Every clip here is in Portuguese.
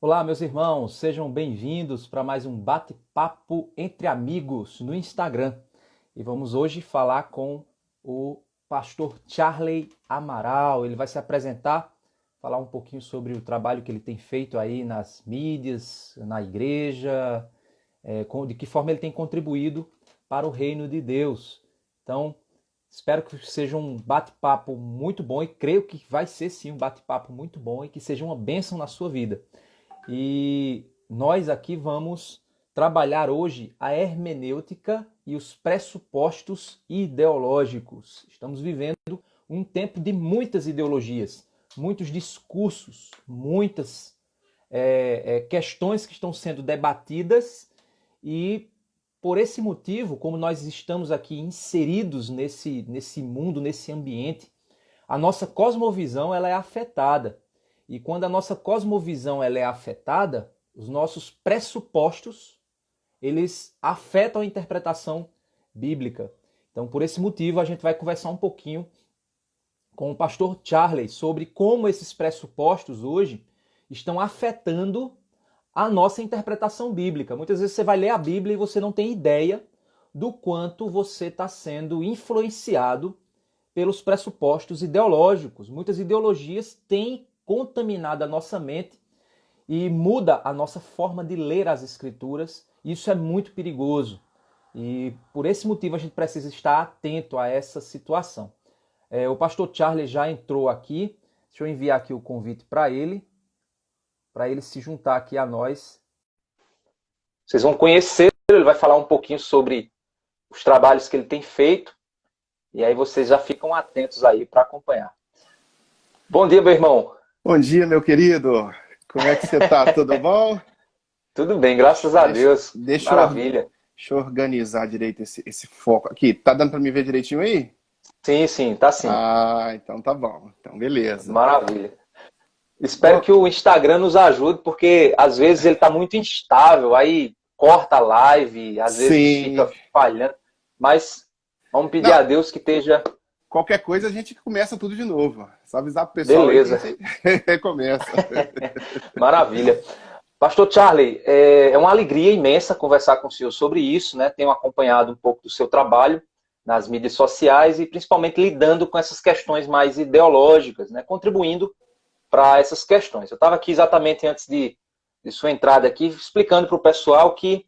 Olá, meus irmãos, sejam bem-vindos para mais um bate-papo entre amigos no Instagram. E vamos hoje falar com o pastor Charley Amaral. Ele vai se apresentar, falar um pouquinho sobre o trabalho que ele tem feito aí nas mídias, na igreja, de que forma ele tem contribuído para o reino de Deus. Então, espero que seja um bate-papo muito bom e creio que vai ser sim um bate-papo muito bom e que seja uma bênção na sua vida. E nós aqui vamos trabalhar hoje a hermenêutica e os pressupostos ideológicos. Estamos vivendo um tempo de muitas ideologias, muitos discursos, muitas questões que estão sendo debatidas e por esse motivo, como nós estamos aqui inseridos nesse mundo, nesse ambiente, a nossa cosmovisão ela é afetada. E quando a nossa cosmovisão ela é afetada, os nossos pressupostos, eles afetam a interpretação bíblica. Então, por esse motivo, a gente vai conversar um pouquinho com o pastor Charley sobre como esses pressupostos hoje estão afetando a nossa interpretação bíblica. Muitas vezes você vai ler a Bíblia e você não tem ideia do quanto você está sendo influenciado pelos pressupostos ideológicos. Muitas ideologias têm contaminado a nossa mente e muda a nossa forma de ler as escrituras. Isso é muito perigoso. E por esse motivo a gente precisa estar atento a essa situação. O pastor Charlie já entrou aqui. Deixa eu enviar aqui o convite para ele se juntar aqui a nós. Vocês vão conhecer, ele vai falar um pouquinho sobre os trabalhos que ele tem feito. E aí vocês já ficam atentos aí para acompanhar. Bom dia, meu irmão. Bom dia, meu querido. Como é que você tá? Tudo bom? Tudo bem, graças a Deixa, Deus. deixa eu, Maravilha. deixa eu organizar direito esse foco aqui. Tá dando para me ver direitinho aí? Sim, sim, tá sim. Ah, então tá bom. Então, beleza. Maravilha. Espero Ó, que o Instagram nos ajude, porque às vezes ele está muito instável, aí corta a live, às vezes sim. fica falhando. Mas vamos pedir Não, a Deus que esteja qualquer coisa a gente começa tudo de novo. Só avisar pro pessoal aí que a beleza. gente recomeça. Maravilha. Pastor Charley, é uma alegria imensa conversar com o senhor sobre isso, né? Tenho acompanhado um pouco do seu trabalho nas mídias sociais e principalmente lidando com essas questões mais ideológicas, né? Contribuindo para essas questões. Eu estava aqui exatamente antes de sua entrada aqui, explicando para o pessoal que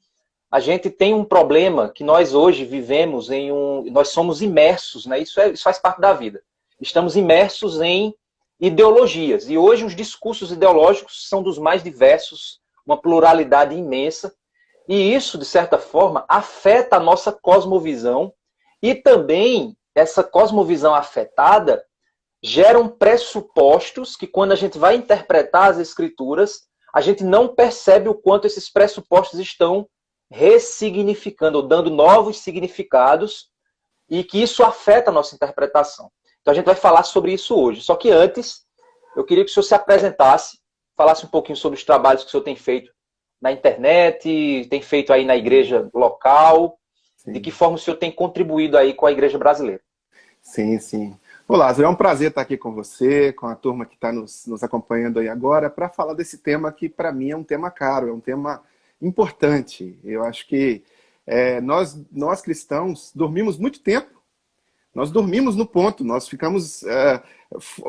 a gente tem um problema que nós hoje vivemos nós somos imersos, né? Isso faz parte da vida. Estamos imersos em ideologias. E hoje os discursos ideológicos são dos mais diversos, uma pluralidade imensa. E isso, de certa forma, afeta a nossa cosmovisão e também essa cosmovisão afetada geram pressupostos que, quando a gente vai interpretar as escrituras, a gente não percebe o quanto esses pressupostos estão ressignificando, ou dando novos significados, e que isso afeta a nossa interpretação. Então a gente vai falar sobre isso hoje. Só que antes, eu queria que o senhor se apresentasse, falasse um pouquinho sobre os trabalhos que o senhor tem feito na internet, tem feito aí na igreja local, de que Sim, forma o senhor tem contribuído aí com a igreja brasileira. sim, sim. Olá, Lázaro, é um prazer estar aqui com você, com a turma que está nos acompanhando aí agora, para falar desse tema que, para mim, é um tema caro, é um tema importante. Eu acho que nós cristãos dormimos muito tempo. Nós dormimos no ponto, nós ficamos,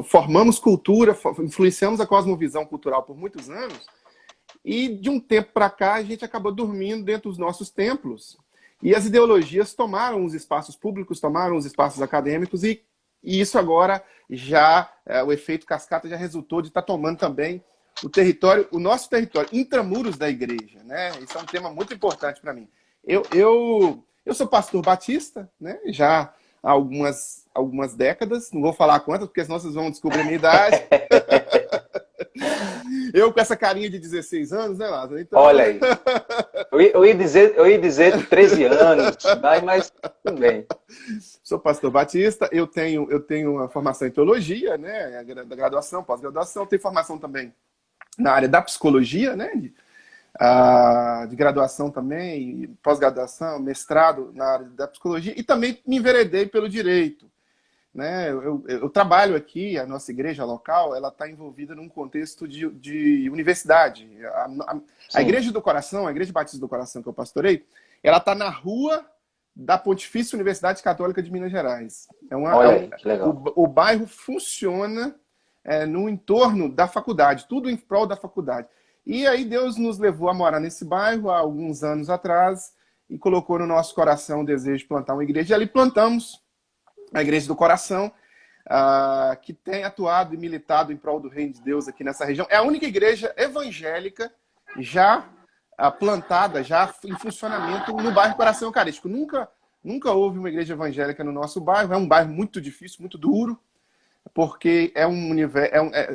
formamos cultura, influenciamos a cosmovisão cultural por muitos anos, e de um tempo para cá a gente acabou dormindo dentro dos nossos templos. E as ideologias tomaram os espaços públicos, tomaram os espaços acadêmicos, e isso agora já, o efeito cascata já resultou de estar tomando também o território, o nosso território, intramuros da igreja, né? Isso é um tema muito importante para mim. Eu sou pastor batista, né? Já há algumas décadas, não vou falar quantas, porque senão vocês vão descobrir a minha idade. Eu com essa carinha de 16 anos, né, Lázaro? Então, Olha aí. Eu ia dizer 13 anos, mas tudo bem. sou pastor batista, eu tenho uma formação em teologia, né? Da graduação, pós-graduação, tenho formação também na área da psicologia, né? De graduação também, pós-graduação, mestrado na área da psicologia, e também me enveredei pelo direito. né? Eu trabalho aqui, a nossa igreja local, ela está envolvida num contexto de universidade. A Sim. Igreja do Coração, a Igreja Batista do Coração que eu pastorei, ela está na rua da Pontifícia Universidade Católica de Minas Gerais. Olha aí, que legal. O bairro funciona no entorno da faculdade, tudo em prol da faculdade. E aí Deus nos levou a morar nesse bairro há alguns anos atrás e colocou no nosso coração o desejo de plantar uma igreja. E ali plantamos a Igreja do Coração, que tem atuado e militado em prol do reino de Deus aqui nessa região. É a única igreja evangélica já plantada, já em funcionamento no bairro Coração Eucarístico. Nunca houve uma igreja evangélica no nosso bairro. É um bairro muito difícil, muito duro, porque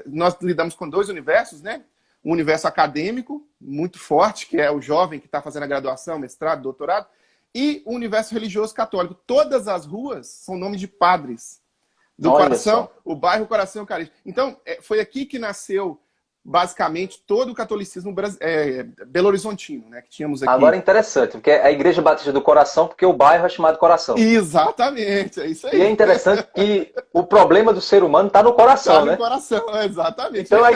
nós lidamos com dois universos, né? Um universo acadêmico muito forte, que é o jovem que está fazendo a graduação, mestrado, doutorado, e o universo religioso católico. Todas as ruas são nome de padres do Olha Coração, só. o bairro Coração Eucarístico. Então, foi aqui que nasceu, basicamente, todo o catolicismo belo-horizontino, né, que tínhamos aqui. Agora é interessante, porque é a Igreja Batista do Coração, porque o bairro é chamado Coração. Exatamente, é isso aí. E é interessante que o problema do ser humano está no coração, Tá no né? coração, exatamente. Então a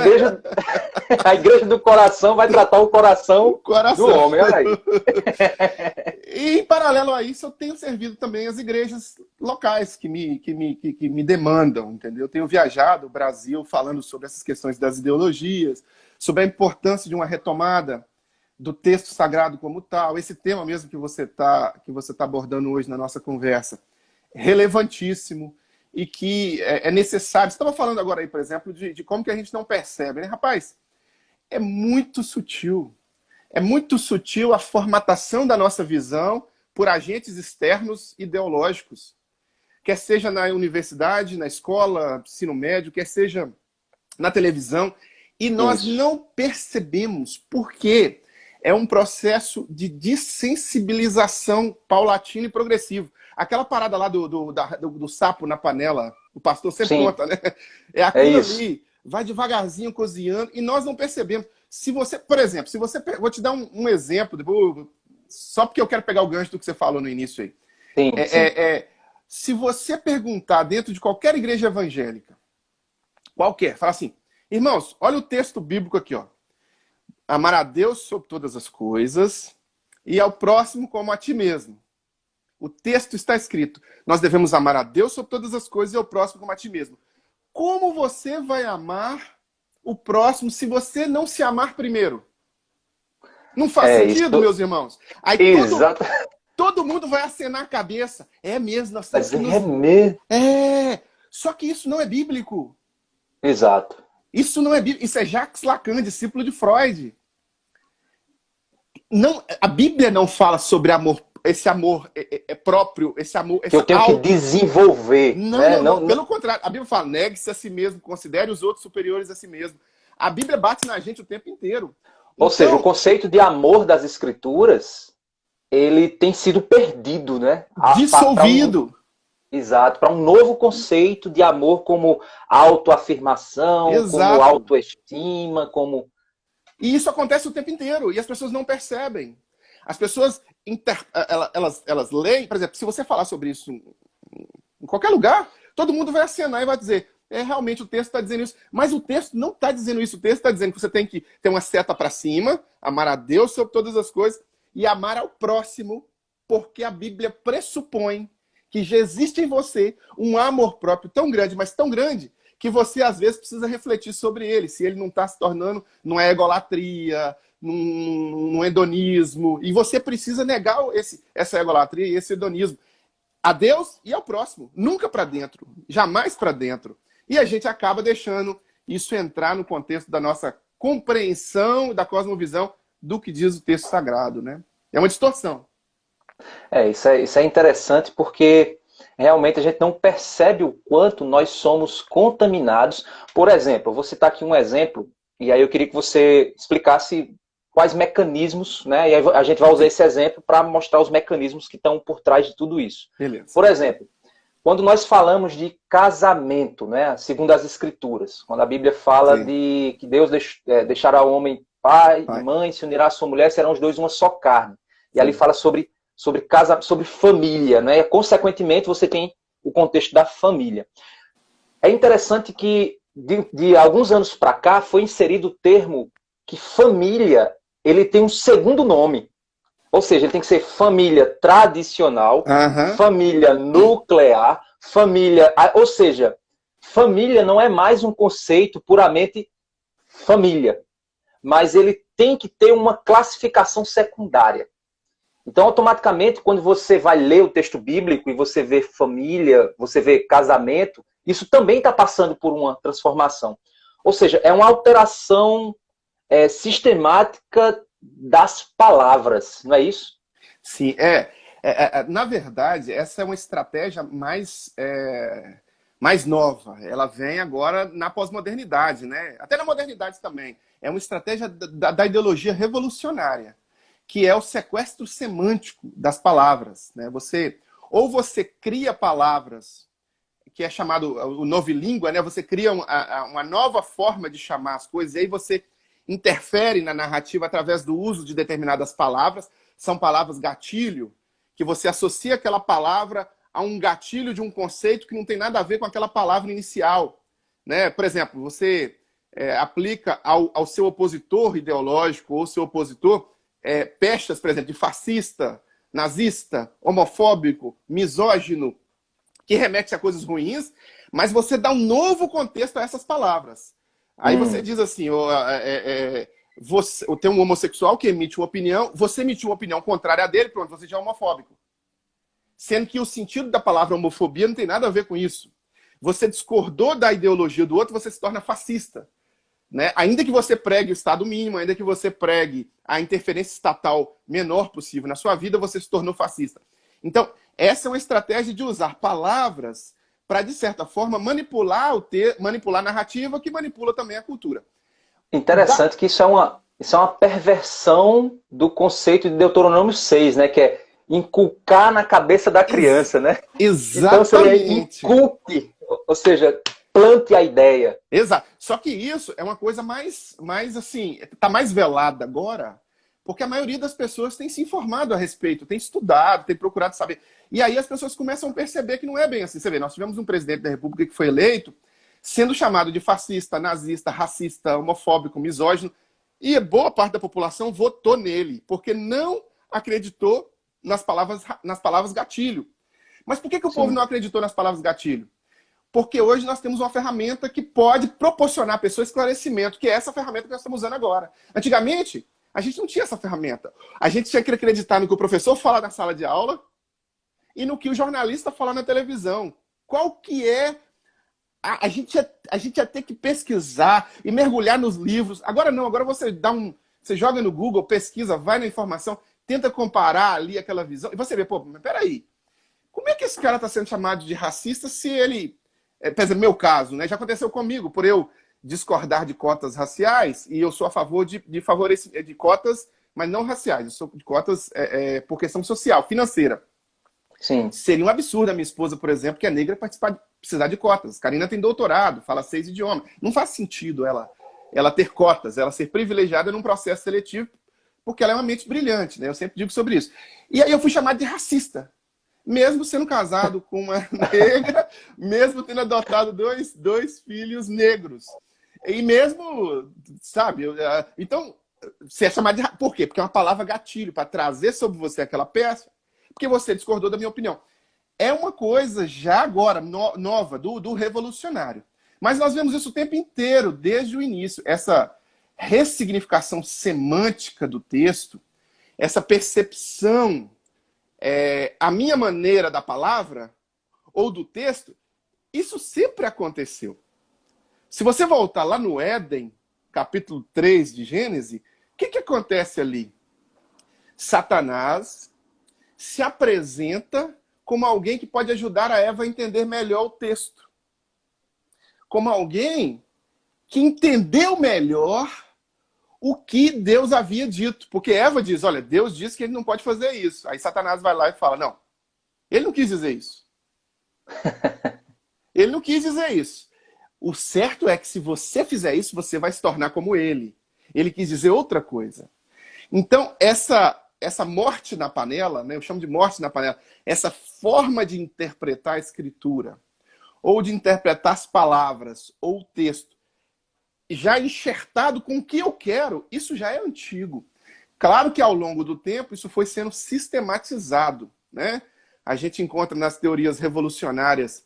igreja do coração vai tratar o coração do homem, olha aí. E em paralelo a isso, eu tenho servido também as igrejas locais que me demandam, entendeu? Eu tenho viajado o Brasil falando sobre essas questões das ideologias, sobre a importância de uma retomada do texto sagrado como tal. Esse tema mesmo que você tá abordando hoje na nossa conversa, relevantíssimo e que é necessário. Você estava falando agora aí, por exemplo, de como que a gente não percebe, né? Rapaz, é muito sutil. É muito sutil a formatação da nossa visão por agentes externos ideológicos. Quer seja na universidade, na escola, ensino médio, quer seja na televisão. E nós não percebemos por quê. É um processo de dessensibilização paulatina e progressivo. Aquela parada lá do sapo na panela, o pastor sempre conta, né? É aquilo ali, vai devagarzinho cozinhando, e nós não percebemos. Se você, por exemplo, vou te dar um exemplo, só porque eu quero pegar o gancho do que você falou no início aí. Sim, se você perguntar dentro de qualquer igreja evangélica, qualquer, fala assim, irmãos, olha o texto bíblico aqui, ó. Amar a Deus sobre todas as coisas e ao próximo como a ti mesmo. O texto está escrito. Nós devemos amar a Deus sobre todas as coisas e ao próximo como a ti mesmo. Como você vai amar o próximo se você não se amar primeiro? Não faz sentido, meus irmãos? Aí todo mundo vai acenar a cabeça. É mesmo, nós temos que Só que isso não é bíblico. Exato. Isso não é bíblico. Isso é Jacques Lacan, discípulo de Freud. Não, a Bíblia não fala sobre amor, esse amor próprio, esse amor... Que eu tenho que desenvolver. Não, pelo contrário. A Bíblia fala, negue-se a si mesmo, considere os outros superiores a si mesmo. A Bíblia bate na gente o tempo inteiro. Ou seja, o conceito de amor das Escrituras, ele tem sido perdido, né? Dissolvido. Exato, para um novo conceito de amor como autoafirmação, como autoestima, como... E isso acontece o tempo inteiro, e as pessoas não percebem. As pessoas, elas leem, por exemplo, se você falar sobre isso em qualquer lugar, todo mundo vai acenar e vai dizer, realmente o texto está dizendo isso. Mas o texto não está dizendo isso, o texto está dizendo que você tem que ter uma seta para cima, amar a Deus sobre todas as coisas, e amar ao próximo, porque a Bíblia pressupõe que já existe em você um amor próprio tão grande, mas tão grande, que você, às vezes, precisa refletir sobre ele, se ele não está se tornando numa egolatria, num hedonismo. E você precisa negar essa egolatria e esse hedonismo a Deus e ao próximo. Nunca para dentro, jamais para dentro. E a gente acaba deixando isso entrar no contexto da nossa compreensão, da cosmovisão do que diz o texto sagrado, né? É uma distorção. Isso é interessante porque realmente a gente não percebe o quanto nós somos contaminados. Por exemplo, eu vou citar aqui um exemplo, e aí eu queria que você explicasse quais mecanismos, né? E aí a gente vai usar esse exemplo para mostrar os mecanismos que estão por trás de tudo isso. Beleza. Por exemplo, quando nós falamos de casamento, né? Segundo as Escrituras, quando a Bíblia fala de que Deus deixará o homem pai e mãe, se unirá à sua mulher, serão os dois uma só carne. E ali fala sobre família, né? E, consequentemente, você tem o contexto da família. É interessante que de alguns anos para cá foi inserido o termo que família ele tem um segundo nome. Ou seja, ele tem que ser família tradicional, Aham. família nuclear, família... Ou seja, família não é mais um conceito puramente família, mas ele tem que ter uma classificação secundária. Então, automaticamente, quando você vai ler o texto bíblico e você vê família, você vê casamento, isso também está passando por uma transformação. Ou seja, é uma alteração sistemática das palavras, não é isso? Sim, na verdade, essa é uma estratégia mais nova. Ela vem agora na pós-modernidade, né? Até na modernidade também. É uma estratégia da ideologia revolucionária, que é o sequestro semântico das palavras, né? Ou você cria palavras, que é chamado o novilíngua, né? Você cria uma nova forma de chamar as coisas, e aí você interfere na narrativa através do uso de determinadas palavras. São palavras gatilho, que você associa aquela palavra a um gatilho de um conceito que não tem nada a ver com aquela palavra inicial, né? Por exemplo, você aplica ao seu opositor ideológico ou seu opositor pechas, por exemplo, de fascista, nazista, homofóbico, misógino, que remete a coisas ruins, mas você dá um novo contexto a essas palavras. Aí você diz assim, você tem um homossexual que emite uma opinião, você emitiu uma opinião contrária a dele, pronto, você já é homofóbico. Sendo que o sentido da palavra homofobia não tem nada a ver com isso. Você discordou da ideologia do outro, você se torna fascista. Né? Ainda que você pregue o Estado mínimo, ainda que você pregue a interferência estatal menor possível na sua vida, você se tornou fascista. Então, essa é uma estratégia de usar palavras para, de certa forma, manipular a narrativa, que manipula também a cultura. Interessante que isso é uma perversão do conceito de Deuteronômio 6, né? Que é inculcar na cabeça da criança, né? Então seria inculque, ou seja, plante a ideia. Exato. Só que isso é uma coisa mais assim, está mais velada agora, porque a maioria das pessoas tem se informado a respeito, tem estudado, tem procurado saber. E aí as pessoas começam a perceber que não é bem assim. Você vê, nós tivemos um presidente da República que foi eleito sendo chamado de fascista, nazista, racista, homofóbico, misógino, e boa parte da população votou nele, porque não acreditou nas palavras gatilho. Mas por que o povo não acreditou nas palavras gatilho? Porque hoje nós temos uma ferramenta que pode proporcionar à pessoa esclarecimento, que é essa ferramenta que nós estamos usando agora. Antigamente, a gente não tinha essa ferramenta. A gente tinha que acreditar no que o professor fala na sala de aula e no que o jornalista fala na televisão. Qual que é... A gente ia ter que pesquisar e mergulhar nos livros. Agora não, agora você joga no Google, pesquisa, vai na informação, tenta comparar ali aquela visão, e você vê, pô, mas peraí, como é que esse cara está sendo chamado de racista se ele... Quer dizer, no meu caso, né? Já aconteceu comigo, por eu discordar de cotas raciais, e eu sou a favor de favorecer de cotas, mas não raciais, eu sou de cotas por questão social, financeira. Sim. Seria um absurdo a minha esposa, por exemplo, que é negra, precisar de cotas. Karina tem doutorado, fala 6 idiomas. Não faz sentido ela ter cotas, ela ser privilegiada num processo seletivo, porque ela é uma mente brilhante, né? Eu sempre digo sobre isso. E aí eu fui chamado de racista. Mesmo sendo casado com uma negra, mesmo tendo adotado dois filhos negros. E mesmo, sabe? Então, você é chamado de... Por quê? Porque é uma palavra gatilho para trazer sobre você aquela peça, porque você discordou da minha opinião. É uma coisa já agora, nova, do revolucionário. Mas nós vemos isso o tempo inteiro, desde o início. Essa ressignificação semântica do texto, essa percepção... a minha maneira da palavra ou do texto, isso sempre aconteceu. Se você voltar lá no Éden, capítulo 3 de Gênesis, o que acontece ali? Satanás se apresenta como alguém que pode ajudar a Eva a entender melhor o texto. Como alguém que entendeu melhor o que Deus havia dito. Porque Eva diz, olha, Deus disse que ele não pode fazer isso. Aí Satanás vai lá e fala, não, ele não quis dizer isso. Ele não quis dizer isso. O certo é que se você fizer isso, você vai se tornar como ele. Ele quis dizer outra coisa. Então, essa essa morte na panela, né, eu chamo de morte na panela, essa forma de interpretar a escritura, ou de interpretar as palavras, ou o texto, já enxertado com o que eu quero, isso já é antigo. Claro que ao longo do tempo isso foi sendo sistematizado, né? A gente encontra nas teorias revolucionárias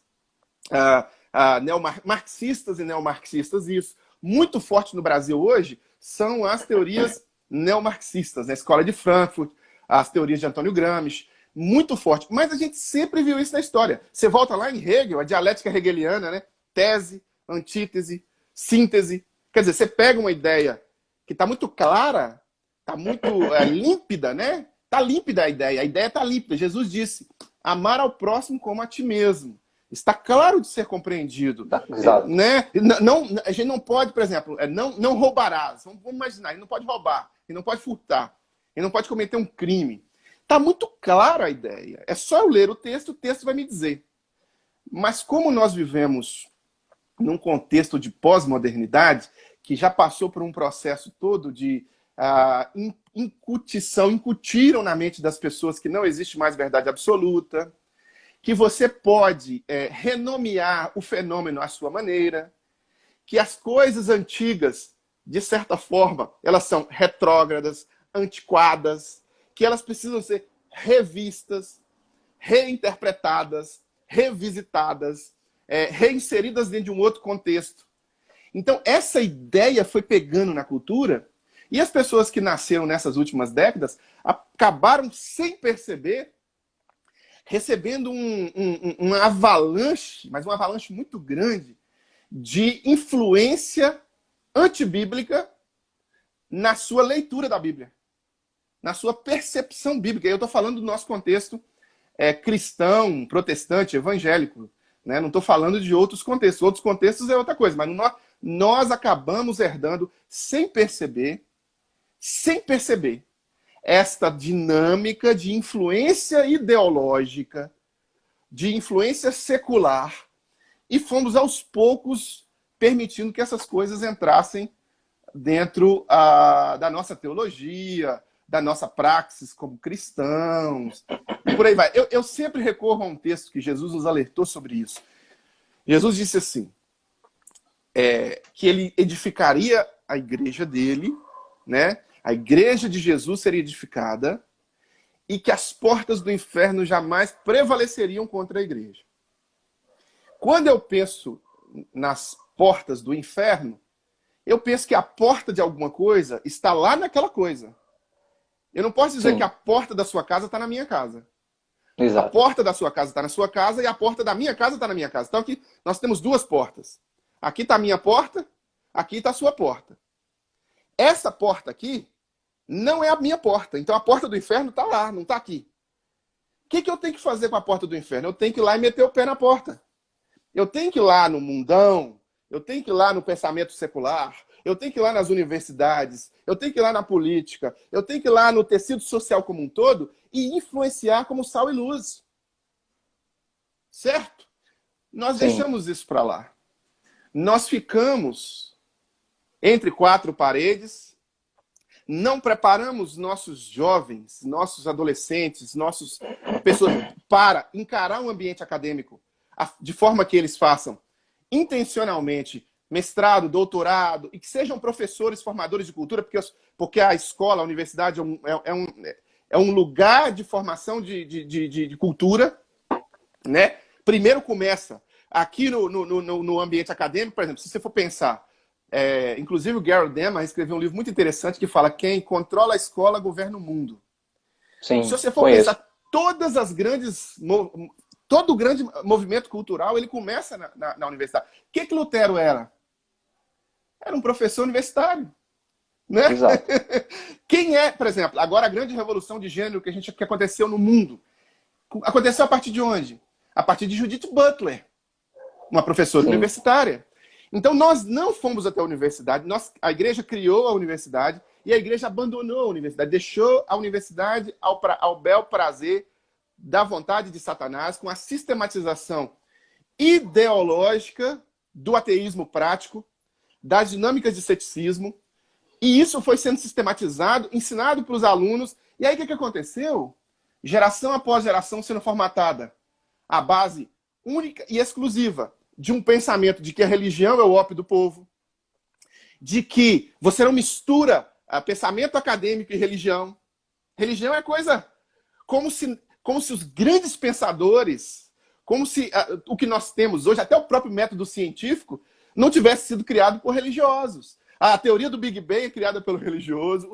marxistas e neomarxistas isso. Muito forte no Brasil hoje são as teorias neomarxistas, né? A Escola de Frankfurt, as teorias de Antônio Gramsci, muito forte. Mas a gente sempre viu isso na história. Você volta lá em Hegel, a dialética hegeliana, né? Tese, antítese, síntese. Quer dizer, você pega uma ideia que está muito clara, está muito límpida, né? Está límpida a ideia está límpida. Jesus disse, amar ao próximo como a ti mesmo. Está claro de ser compreendido. Exato. Né? Não, a gente não pode, por exemplo, não roubarás. Vamos imaginar, ele não pode roubar, ele não pode furtar, ele não pode cometer um crime. Está muito clara a ideia. É só eu ler o texto vai me dizer. Mas como nós vivemos num contexto de pós-modernidade, que já passou por um processo todo de incutiram na mente das pessoas que não existe mais verdade absoluta, que você pode renomear o fenômeno à sua maneira, que as coisas antigas, de certa forma, elas são retrógradas, antiquadas, que elas precisam ser revistas, reinterpretadas, revisitadas, reinseridas dentro de um outro contexto. Então, essa ideia foi pegando na cultura e as pessoas que nasceram nessas últimas décadas acabaram, sem perceber, recebendo um avalanche, mas um avalanche muito grande, de influência antibíblica na sua leitura da Bíblia, na sua percepção bíblica. Eu estou falando do nosso contexto cristão, protestante, evangélico. Né? Não estou falando de outros contextos. Outros contextos é outra coisa, mas nós acabamos herdando, sem perceber, esta dinâmica de influência ideológica, de influência secular, e fomos aos poucos permitindo que essas coisas entrassem dentro da nossa teologia, da nossa praxis como cristãos, e por aí vai. Eu sempre recorro a um texto que Jesus nos alertou sobre isso. Jesus disse assim, que ele edificaria a igreja dele, né? A igreja de Jesus seria edificada e que as portas do inferno jamais prevaleceriam contra a igreja. Quando eu penso nas portas do inferno, eu penso que a porta de alguma coisa está lá naquela coisa. Eu não posso dizer que a porta da sua casa está na minha casa. Exato. A porta da sua casa está na sua casa e a porta da minha casa está na minha casa. Então aqui nós temos duas portas. Aqui está a minha porta, aqui está a sua porta. Essa porta aqui não é a minha porta. Então a porta do inferno está lá, não está aqui. O que eu tenho que fazer com a porta do inferno? Eu tenho que ir lá e meter o pé na porta. Eu tenho que ir lá no mundão, eu tenho que ir lá no pensamento secular, eu tenho que ir lá nas universidades, eu tenho que ir lá na política, eu tenho que ir lá no tecido social como um todo e influenciar como sal e luz. Certo? Nós deixamos isso para lá. Nós ficamos entre quatro paredes, não preparamos nossos jovens, nossos adolescentes, nossas pessoas para encarar um ambiente acadêmico de forma que eles façam intencionalmente mestrado, doutorado, e que sejam professores formadores de cultura, porque a escola, a universidade é um lugar de formação de cultura, né? Primeiro começa aqui no ambiente acadêmico, por exemplo, se você for pensar, inclusive o Gary Demer escreveu um livro muito interessante que fala quem controla a escola governa o mundo. Sim, se você for pensar, todo o grande movimento cultural, ele começa na universidade. O que Lutero era? Era um professor universitário. Né? Exato. Quem é, por exemplo, agora a grande revolução de gênero que aconteceu no mundo? Aconteceu a partir de onde? A partir de Judith Butler, uma professora universitária. Então nós não fomos até a universidade, a igreja criou a universidade e a igreja abandonou a universidade, deixou a universidade ao bel prazer da vontade de Satanás, com a sistematização ideológica do ateísmo prático, das dinâmicas de ceticismo E isso foi sendo sistematizado, ensinado para os alunos. E aí o que aconteceu? Geração após geração sendo formatada à base única e exclusiva de um pensamento de que a religião é o ópio do povo, de que você não mistura pensamento acadêmico e religião. Religião é coisa como se os grandes pensadores, como se o que nós temos hoje, até o próprio método científico, não tivesse sido criado por religiosos. A teoria do Big Bang é criada pelo religioso.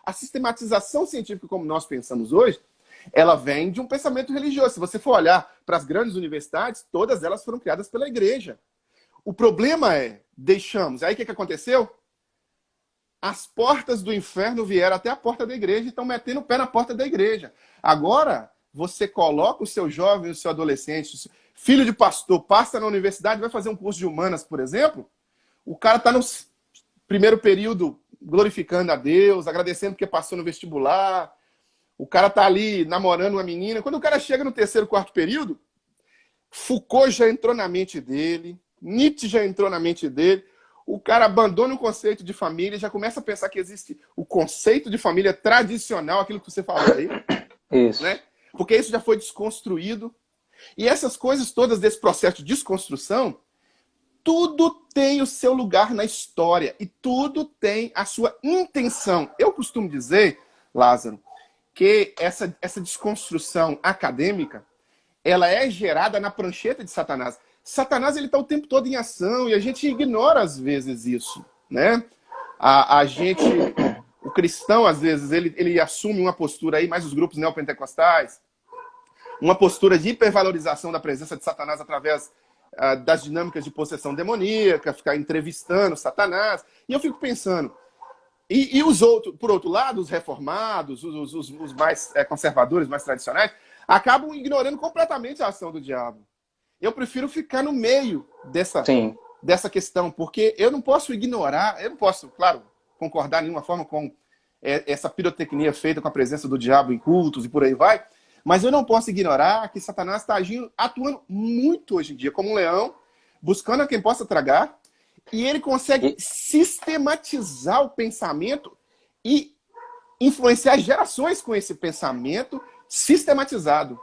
A sistematização científica, como nós pensamos hoje, ela vem de um pensamento religioso. Se você for olhar para as grandes universidades, todas elas foram criadas pela igreja. O problema é, deixamos. Aí o que aconteceu? As portas do inferno vieram até a porta da igreja e estão metendo o pé na porta da igreja. Agora, você coloca o seu jovem, o seu adolescente, filho de pastor, passa na universidade, vai fazer um curso de humanas, por exemplo, o cara está no primeiro período glorificando a Deus, agradecendo porque passou no vestibular, o cara está ali namorando uma menina. Quando o cara chega no terceiro, quarto período, Foucault já entrou na mente dele, Nietzsche já entrou na mente dele, o cara abandona o conceito de família, já começa a pensar que existe o conceito de família tradicional, aquilo que você falou aí. Isso. Né? Porque isso já foi desconstruído. E essas coisas todas desse processo de desconstrução, tudo tem o seu lugar na história e tudo tem a sua intenção. Eu costumo dizer, Lázaro, que essa desconstrução acadêmica, ela é gerada na prancheta de Satanás. Satanás ele está o tempo todo em ação e a gente ignora às vezes isso, né? A gente, o cristão às vezes ele assume uma postura aí, mais os grupos neopentecostais, uma postura de hipervalorização da presença de Satanás através das dinâmicas de possessão demoníaca, ficar entrevistando Satanás. E eu fico pensando, e os outros, por outro lado, os reformados, os mais conservadores, mais tradicionais, acabam ignorando completamente a ação do diabo. Eu prefiro ficar no meio dessa questão, porque eu não posso ignorar, eu não posso, claro, concordar de nenhuma forma com essa pirotecnia feita com a presença do diabo em cultos e por aí vai, mas eu não posso ignorar que Satanás está atuando muito hoje em dia, como um leão, buscando a quem possa tragar, e ele consegue sistematizar o pensamento e influenciar gerações com esse pensamento sistematizado.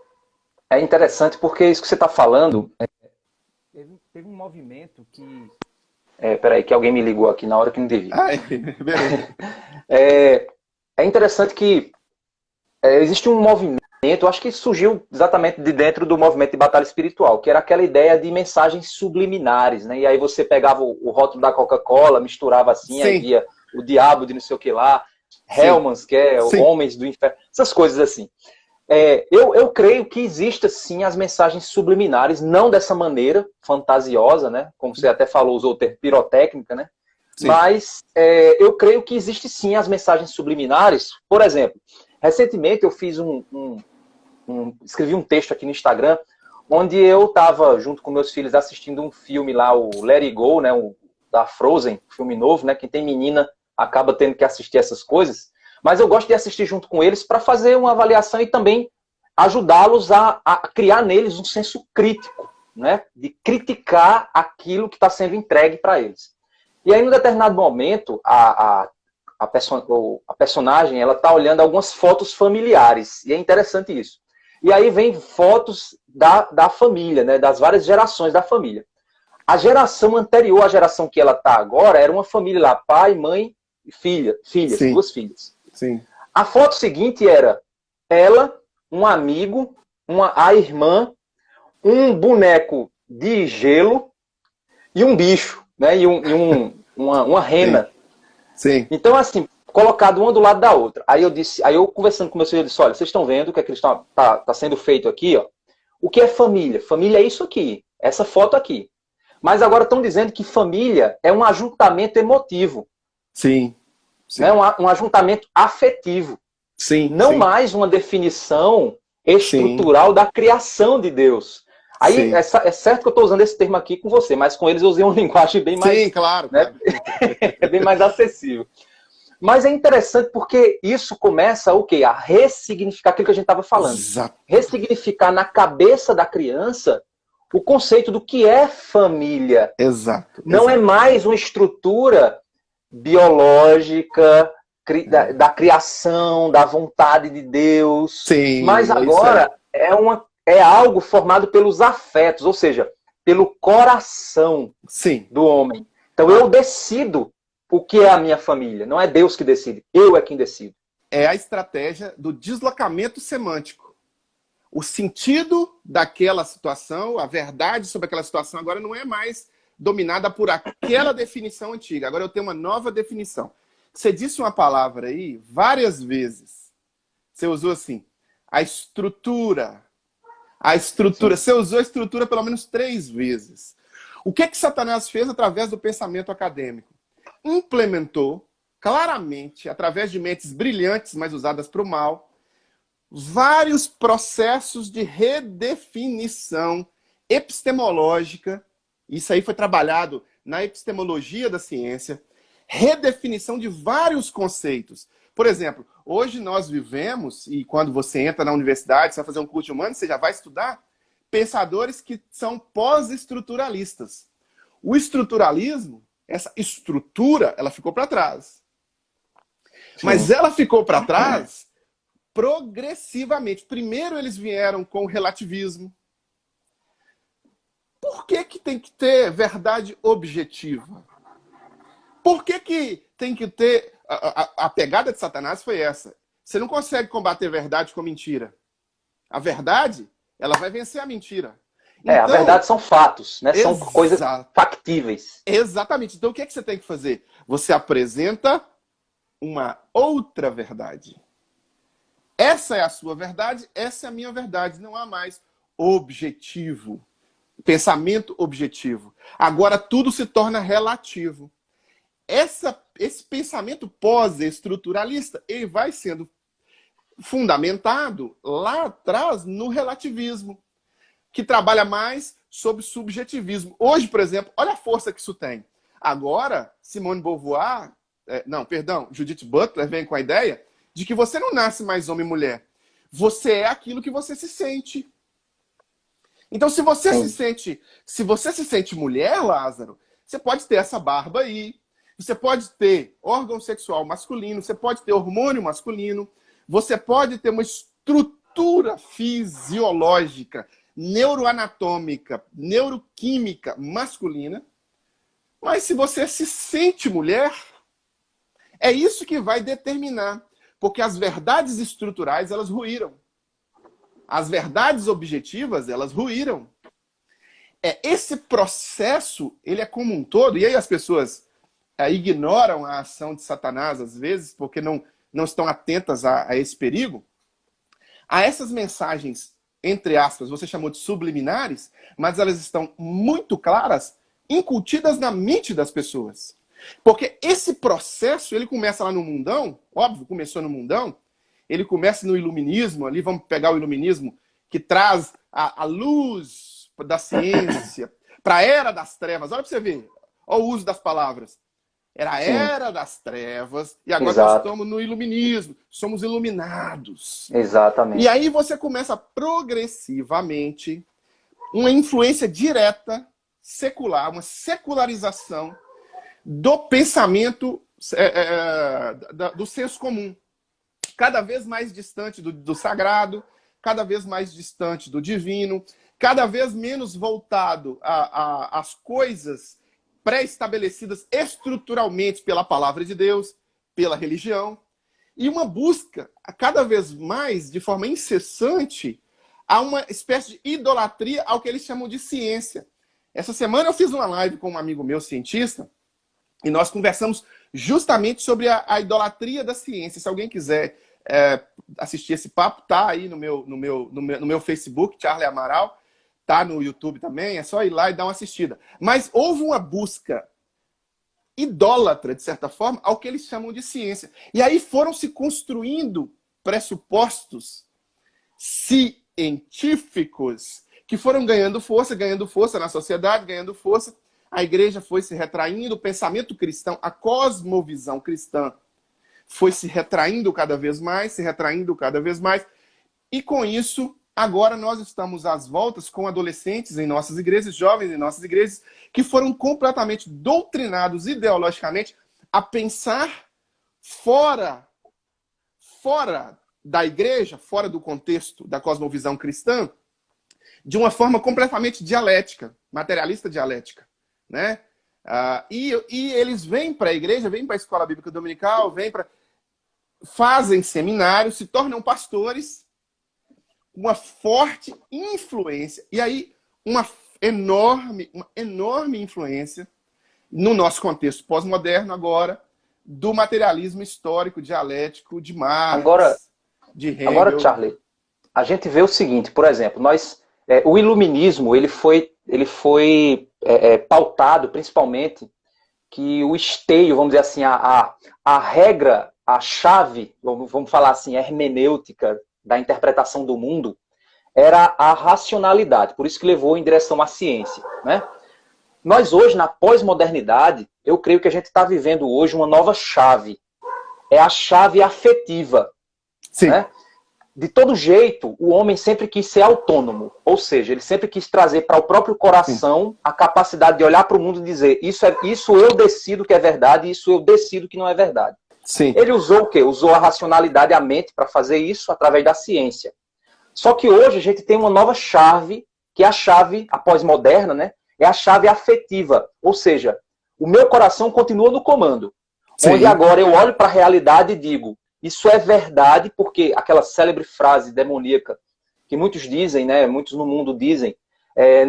É interessante porque isso que você está falando... Teve um movimento que... Peraí, que alguém me ligou aqui na hora que não devia. Beleza. É interessante que existe um movimento, acho que surgiu exatamente de dentro do movimento de batalha espiritual, que era aquela ideia de mensagens subliminares, né? E aí você pegava o rótulo da Coca-Cola, misturava assim, aí via o diabo de não sei o que lá, Hellmans, que é Homens do Inferno, essas coisas assim. Eu creio que existem, sim, as mensagens subliminares, não dessa maneira fantasiosa, né? Como você até falou, usou o termo pirotécnica, né? Sim. Mas eu creio que existem, sim, as mensagens subliminares. Por exemplo, recentemente eu fiz escrevi um texto aqui no Instagram, onde eu estava, junto com meus filhos, assistindo um filme lá, o Let It Go, né? Da Frozen, filme novo, né? Quem tem menina acaba tendo que assistir essas coisas. Mas eu gosto de assistir junto com eles para fazer uma avaliação e também ajudá-los a criar neles um senso crítico, né? De criticar aquilo que está sendo entregue para eles. E aí, em um determinado momento, a personagem ela está olhando algumas fotos familiares. E é interessante isso. E aí vem fotos da família, né? Das várias gerações da família. A geração anterior à geração que ela está agora era uma família lá, pai, mãe e filhas, Sim. 2 filhas. Sim. A foto seguinte era ela, um amigo, a irmã, um boneco de gelo e um bicho, né? E uma rena. Sim. Então, assim, colocado uma do lado da outra. Aí eu conversando com meus filhos, eu disse, olha, vocês estão vendo o que está sendo feito aqui, ó? O que é família? Família é isso aqui, essa foto aqui. Mas agora estão dizendo que família é um ajuntamento emotivo. Sim. Sim. Né? Um ajuntamento afetivo. Sim. Não mais uma definição estrutural da criação de Deus. Aí é certo que eu estou usando esse termo aqui com você, mas com eles eu usei uma linguagem bem mais... Sim, claro. Né? Claro. É bem mais acessível. Mas é interessante porque isso começa o quê? A ressignificar aquilo que a gente estava falando. Exato. Ressignificar na cabeça da criança o conceito do que é família. Exato. Não é mais uma estrutura biológica, da criação, da vontade de Deus. Sim, Mas é isso aí. agora é algo formado pelos afetos, ou seja, pelo coração Sim. do homem. Então eu decido o que é a minha família. Não é Deus que decide, eu é quem decido. É a estratégia do deslocamento semântico. O sentido daquela situação, a verdade sobre aquela situação agora não é mais dominada por aquela definição antiga. Agora eu tenho uma nova definição. Você disse uma palavra aí várias vezes. Você usou assim, a estrutura. A estrutura. Sim. Você usou a estrutura pelo menos 3 vezes. O que Satanás fez através do pensamento acadêmico? Implementou claramente, através de mentes brilhantes, mas usadas para o mal, vários processos de redefinição epistemológica. Isso aí foi trabalhado na epistemologia da ciência. Redefinição de vários conceitos. Por exemplo, hoje nós vivemos, e quando você entra na universidade, você vai fazer um curso de humanos, você já vai estudar pensadores que são pós-estruturalistas. O estruturalismo, essa estrutura, ela ficou para trás. Sim. Mas ela ficou para trás progressivamente. Primeiro eles vieram com o relativismo. Por que tem que ter verdade objetiva? Por que tem que ter... A pegada de Satanás foi essa. Você não consegue combater verdade com mentira. A verdade, ela vai vencer a mentira. Então, a verdade são fatos, né? São coisas factíveis. Exatamente. Então o que você tem que fazer? Você apresenta uma outra verdade. Essa é a sua verdade, essa é a minha verdade. Não há mais objetivo. Pensamento objetivo. Agora tudo se torna relativo. Esse pensamento pós-estruturalista, ele vai sendo fundamentado lá atrás no relativismo, que trabalha mais sobre subjetivismo. Hoje, por exemplo, olha a força que isso tem. Agora, Simone de Beauvoir, Judith Butler vem com a ideia de que você não nasce mais homem e mulher. Você é aquilo que você se sente. Então, se você se sente mulher, Lázaro, você pode ter essa barba aí, você pode ter órgão sexual masculino, você pode ter hormônio masculino, você pode ter uma estrutura fisiológica, neuroanatômica, neuroquímica masculina, mas se você se sente mulher, é isso que vai determinar, porque as verdades estruturais, elas ruíram. As verdades objetivas, elas ruíram. Esse processo, ele é como um todo, e aí as pessoas ignoram a ação de Satanás, às vezes, porque não estão atentas a esse perigo, a essas mensagens, entre aspas, você chamou de subliminares, mas elas estão muito claras, incutidas na mente das pessoas. Porque esse processo, ele começa lá no mundão, óbvio, começou no mundão, ele começa no iluminismo, ali vamos pegar o iluminismo, que traz a luz da ciência para a era das trevas. Olha para você ver, olha o uso das palavras. Era a era das trevas, e agora nós estamos no iluminismo, somos iluminados. Exatamente. E aí você começa progressivamente uma influência direta, secular, uma secularização do pensamento do senso comum. Cada vez mais distante do sagrado, cada vez mais distante do divino, cada vez menos voltado às coisas pré-estabelecidas estruturalmente pela palavra de Deus, pela religião, e uma busca, cada vez mais, de forma incessante, a uma espécie de idolatria ao que eles chamam de ciência. Essa semana eu fiz uma live com um amigo meu, cientista, e nós conversamos justamente sobre a idolatria da ciência. Se alguém quiser assistir esse papo, tá aí no meu Facebook, Charlie Amaral, tá no YouTube também, é só ir lá e dar uma assistida. Mas houve uma busca idólatra, de certa forma, ao que eles chamam de ciência. E aí foram se construindo pressupostos científicos que foram ganhando força na sociedade, ganhando força. A igreja foi se retraindo, o pensamento cristão, a cosmovisão cristã foi se retraindo cada vez mais, e com isso, agora nós estamos às voltas com adolescentes em nossas igrejas, jovens em nossas igrejas, que foram completamente doutrinados ideologicamente a pensar fora da igreja, fora do contexto da cosmovisão cristã, de uma forma completamente dialética, materialista dialética, né? E eles vêm para a igreja, vêm para a escola bíblica dominical, fazem seminários, se tornam pastores, uma forte influência, e aí uma enorme influência no nosso contexto pós-moderno agora, do materialismo histórico, dialético de Marx, Agora, de Hegel. Agora, Charlie, a gente vê o seguinte, por exemplo, o iluminismo ele foi pautado principalmente que o esteio, vamos dizer assim, a regra, a chave, vamos falar assim, a hermenêutica da interpretação do mundo era a racionalidade, por isso que levou em direção à ciência, né? Nós hoje, na pós-modernidade, eu creio que a gente está vivendo hoje uma nova chave. É a chave afetiva. Sim. Né? De todo jeito, o homem sempre quis ser autônomo. Ou seja, ele sempre quis trazer para o próprio coração a capacidade de olhar para o mundo e dizer isso eu decido que é verdade, isso eu decido que não é verdade. Sim. Ele usou o quê? Usou a racionalidade, a mente, para fazer isso através da ciência. Só que hoje a gente tem uma nova chave, que é a chave, a pós-moderna, né? É a chave afetiva. Ou seja, o meu coração continua no comando. Sim. Onde agora eu olho para a realidade e digo, isso é verdade, porque aquela célebre frase demoníaca, que muitos dizem, né? Muitos no mundo dizem,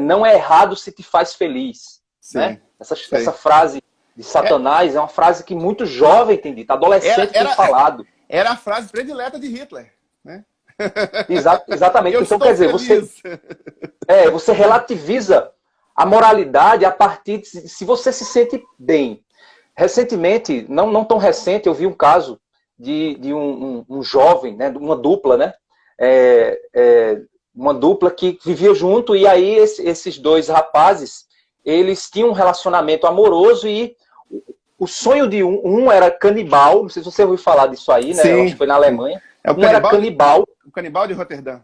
não é errado se te faz feliz. Né? Essa frase de Satanás é uma frase que muito jovem tem dito, adolescente tem falado. Era a frase predileta de Hitler, né? Exatamente. Então, quer dizer, você relativiza a moralidade a partir de se você se sente bem. Recentemente, não tão recente, eu vi um caso de um jovem, né, uma dupla, né? Uma dupla que vivia junto, e aí esses dois rapazes, eles tinham um relacionamento amoroso e o sonho de um era canibal, não sei se você ouviu falar disso aí, né? Eu acho que foi na Alemanha. Era canibal. O canibal de Roterdã.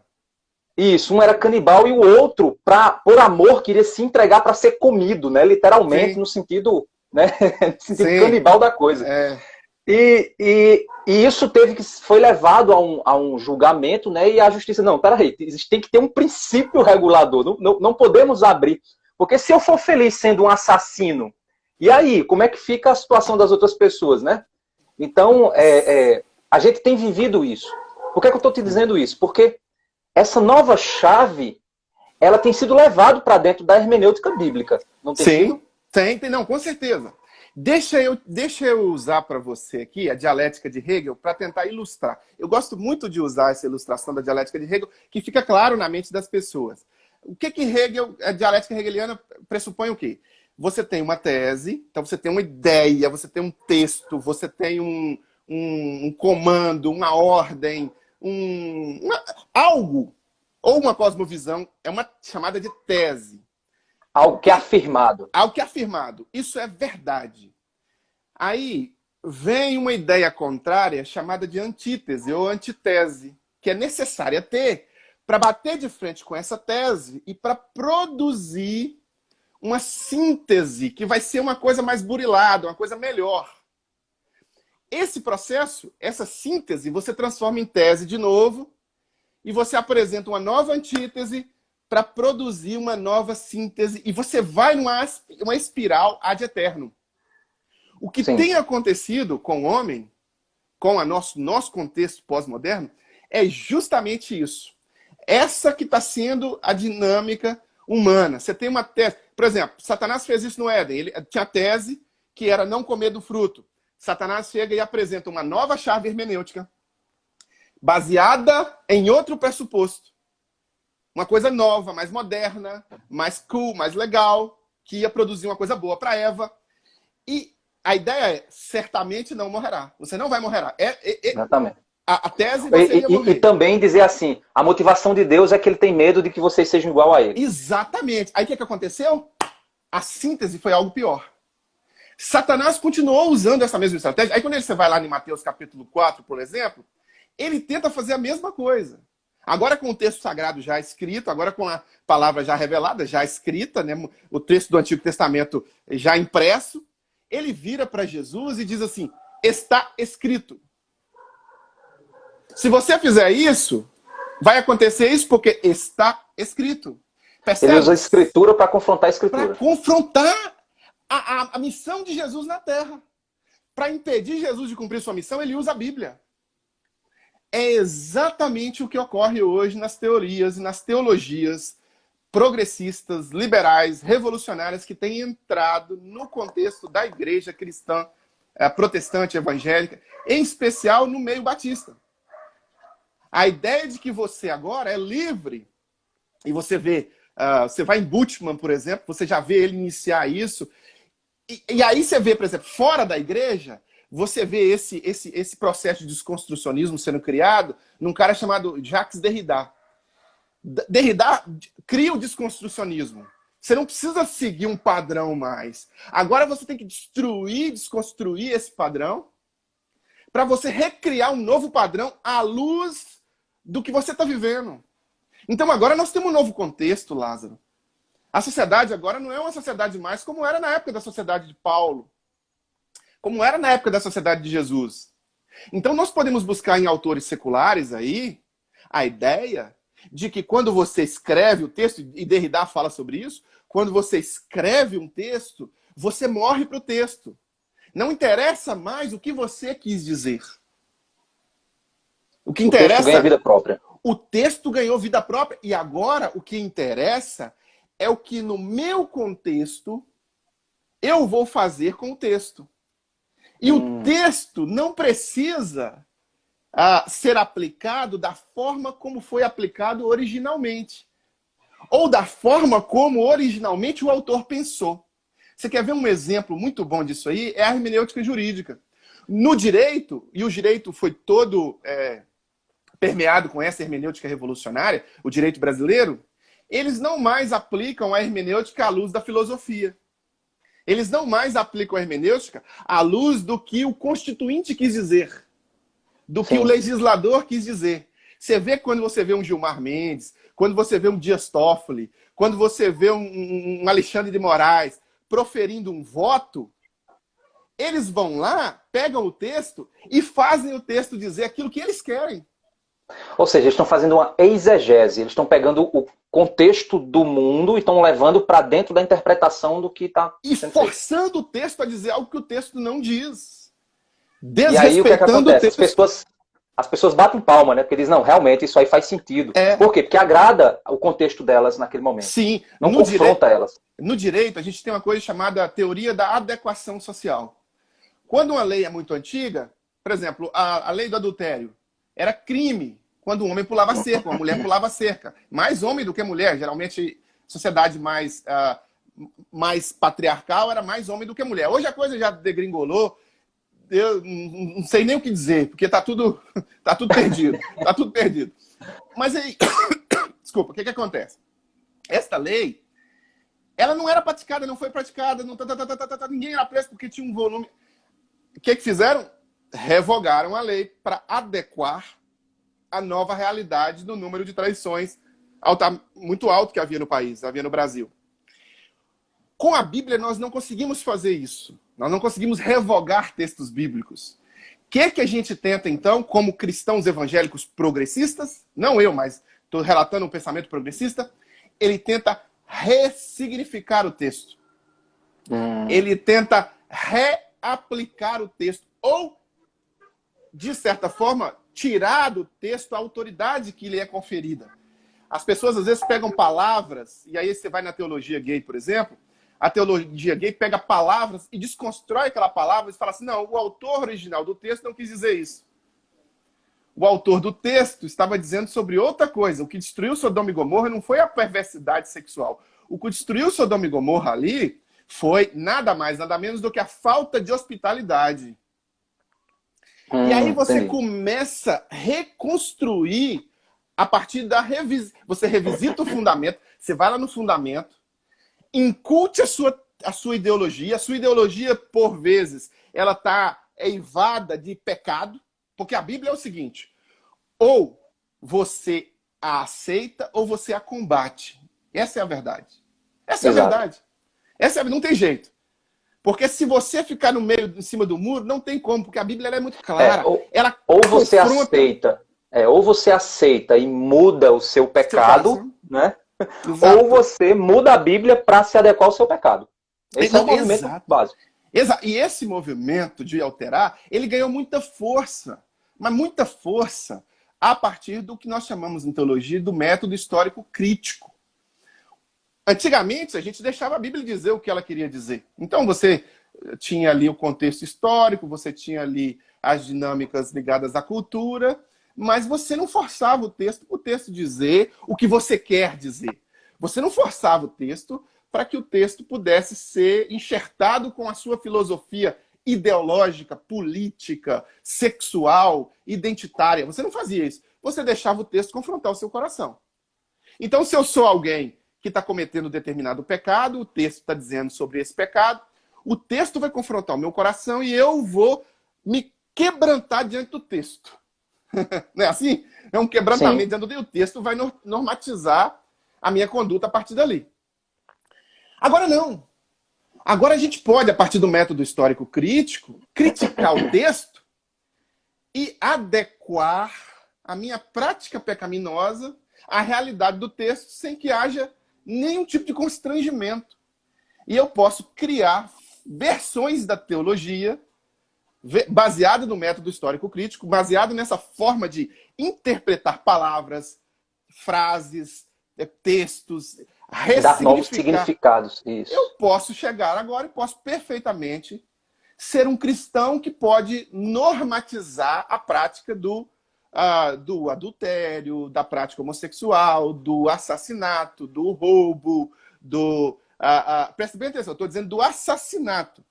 Isso, um era canibal e o outro, por amor, queria se entregar para ser comido, né? Literalmente, sim. No sentido, né? No sentido canibal da coisa. E isso foi levado a um julgamento, né? E a justiça, não, peraí, tem que ter um princípio regulador, não podemos abrir. Porque se eu for feliz sendo um assassino, e aí, como é que fica a situação das outras pessoas, né? Então, a gente tem vivido isso. Por que eu estou te dizendo isso? Porque essa nova chave, ela tem sido levada para dentro da hermenêutica bíblica. Não tem sido? Tem, não, com certeza. Deixa eu usar para você aqui a dialética de Hegel para tentar ilustrar. Eu gosto muito de usar essa ilustração da dialética de Hegel, que fica claro na mente das pessoas. O que a dialética hegeliana pressupõe o quê? Você tem uma tese, então você tem uma ideia, você tem um texto, você tem um comando, uma ordem, algo, ou uma cosmovisão, é uma chamada de tese. Algo que é afirmado. Algo que é afirmado. Isso é verdade. Aí vem uma ideia contrária chamada de antítese ou antitese, que é necessária ter para bater de frente com essa tese e para produzir uma síntese que vai ser uma coisa mais burilada, uma coisa melhor. Esse processo, essa síntese, você transforma em tese de novo e você apresenta uma nova antítese para produzir uma nova síntese e você vai numa espiral ad eterno. O que tem acontecido com o homem, com nosso contexto pós-moderno, é justamente isso. Essa que está sendo a dinâmica humana. Você tem uma tese. Por exemplo, Satanás fez isso no Éden. Ele tinha a tese que era não comer do fruto. Satanás chega e apresenta uma nova chave hermenêutica baseada em outro pressuposto. Uma coisa nova, mais moderna, mais cool, mais legal, que ia produzir uma coisa boa para Eva. E a ideia é, certamente não morrerá. Você não vai morrer. Exatamente. A tese você ia morrer. E também dizer assim, a motivação de Deus é que ele tem medo de que vocês sejam igual a ele. Exatamente. Aí o que aconteceu? A síntese foi algo pior. Satanás continuou usando essa mesma estratégia. Aí quando você vai lá em Mateus capítulo 4, por exemplo, ele tenta fazer a mesma coisa. Agora com o texto sagrado já escrito, agora com a palavra já revelada, já escrita, né? O texto do Antigo Testamento já impresso, ele vira para Jesus e diz assim, está escrito. Se você fizer isso, vai acontecer isso porque está escrito. Percebe? Ele usa a escritura para confrontar a Para escritura. confrontar a missão de Jesus na Terra. Para impedir Jesus de cumprir sua missão, ele usa a Bíblia. É exatamente o que ocorre hoje nas teorias e nas teologias progressistas, liberais, revolucionárias que têm entrado no contexto da igreja cristã, protestante, evangélica, em especial no meio batista. A ideia de que você agora é livre, e você vê, você vai em Bultmann, por exemplo, você já vê ele iniciar isso, e aí você vê, por exemplo, fora da igreja, você vê esse processo de desconstrucionismo sendo criado num cara chamado Jacques Derrida. Derrida cria o desconstrucionismo. Você não precisa seguir um padrão mais. Agora você tem que destruir, desconstruir esse padrão para você recriar um novo padrão à luz do que você está vivendo. Então agora nós temos um novo contexto, Lázaro. A sociedade agora não é uma sociedade mais como era na época da sociedade de Paulo, como era na época da sociedade de Jesus. Então nós podemos buscar em autores seculares aí a ideia de que quando você escreve o texto, e Derrida fala sobre isso, quando você escreve um texto, você morre para o texto. Não interessa mais o que você quis dizer. O que interessa... O texto ganha vida própria. O texto ganhou vida própria e agora o que interessa é o que no meu contexto eu vou fazer com o texto. E o texto não precisa ser aplicado da forma como foi aplicado originalmente. Ou da forma como originalmente o autor pensou. Você quer ver um exemplo muito bom disso aí? É a hermenêutica jurídica. No direito, e o direito foi todo permeado com essa hermenêutica revolucionária, o direito brasileiro, eles não mais aplicam a hermenêutica à luz da filosofia. Eles não mais aplicam a hermenêutica à luz do que o constituinte quis dizer, do que o legislador quis dizer. Você vê quando você vê um Gilmar Mendes, quando você vê um Dias Toffoli, quando você vê um Alexandre de Moraes proferindo um voto, eles vão lá, pegam o texto e fazem o texto dizer aquilo que eles querem. Ou seja, eles estão fazendo uma exegese, eles estão pegando o contexto do mundo e estão levando para dentro da interpretação do que está e forçando o texto a dizer algo que o texto não diz. E aí o que é que acontece? As pessoas batem palma, né? Porque dizem, não, realmente isso aí faz sentido. Por quê? Porque agrada o contexto delas naquele momento. Sim. Não confronta elas. No direito, a gente tem uma coisa chamada teoria da adequação social. Quando uma lei é muito antiga, por exemplo, a lei do adultério, era crime quando um homem pulava cerca, uma mulher pulava cerca. Mais homem do que mulher. Geralmente, sociedade mais patriarcal era mais homem do que mulher. Hoje a coisa já degringolou. Eu não sei nem o que dizer, porque tá tudo perdido. Tá tudo perdido. Mas aí, desculpa, o que acontece? Esta lei, ela não era praticada, não foi praticada, ninguém era preso porque tinha um volume. O que fizeram? Revogaram a lei para adequar a nova realidade do número de traições muito alto que havia no país, havia no Brasil. Com a Bíblia, nós não conseguimos fazer isso. Nós não conseguimos revogar textos bíblicos. O que a gente tenta, então, como cristãos evangélicos progressistas? Não eu, mas estou relatando um pensamento progressista. Ele tenta ressignificar o texto. Ele tenta reaplicar o texto. Ou, de certa forma, tirar do texto a autoridade que lhe é conferida. As pessoas, às vezes, pegam palavras, e aí você vai na teologia gay, por exemplo, a teologia gay pega palavras e desconstrói aquela palavra e fala assim, não, o autor original do texto não quis dizer isso. O autor do texto estava dizendo sobre outra coisa. O que destruiu Sodoma e Gomorra não foi a perversidade sexual. O que destruiu Sodoma e Gomorra ali foi nada mais, nada menos do que a falta de hospitalidade. E aí você começa a reconstruir a partir da revisão. Você revisita o fundamento, você vai lá no fundamento, inculte a sua ideologia. A sua ideologia, por vezes, ela está eivada de pecado, porque a Bíblia é o seguinte, ou você a aceita ou você a combate. Essa é a verdade. Essa é a verdade. Não tem jeito. Porque se você ficar no meio, em cima do muro, não tem como, porque a Bíblia ela é muito É, clara. Ela ou você confronta aceita, ou você aceita e muda o seu seu pecado, coração. né? Ou Exato. você muda a Bíblia para se adequar ao seu pecado. Esse é o Não, movimento exato. básico. E esse movimento de alterar, ele ganhou muita força, mas muita força a partir do que nós chamamos em teologia do método histórico crítico. Antigamente, a gente deixava a Bíblia dizer o que ela queria dizer. Então, você tinha ali o contexto histórico, você tinha ali as dinâmicas ligadas à cultura, mas você não forçava o texto para o texto dizer o que você quer dizer. Você não forçava o texto para que o texto pudesse ser enxertado com a sua filosofia ideológica, política, sexual, identitária. Você não fazia isso. Você deixava o texto confrontar o seu coração. Então, se eu sou alguém que está cometendo determinado pecado, o texto está dizendo sobre esse pecado, o texto vai confrontar o meu coração e eu vou me quebrantar diante do texto. Não é assim? É um quebrantamento Sim. diante do texto. O texto vai normatizar a minha conduta a partir dali. Agora não. Agora a gente pode, a partir do método histórico crítico, criticar o texto e adequar a minha prática pecaminosa à realidade do texto sem que haja nenhum tipo de constrangimento. E eu posso criar versões da teologia baseada no método histórico crítico, baseado nessa forma de interpretar palavras, frases, textos, Dar novos ressignificar. significados. Isso. Eu posso chegar agora e posso perfeitamente ser um cristão que pode normatizar a prática do adultério, da prática homossexual, do assassinato, do roubo, presta bem atenção, eu estou dizendo do assassinato,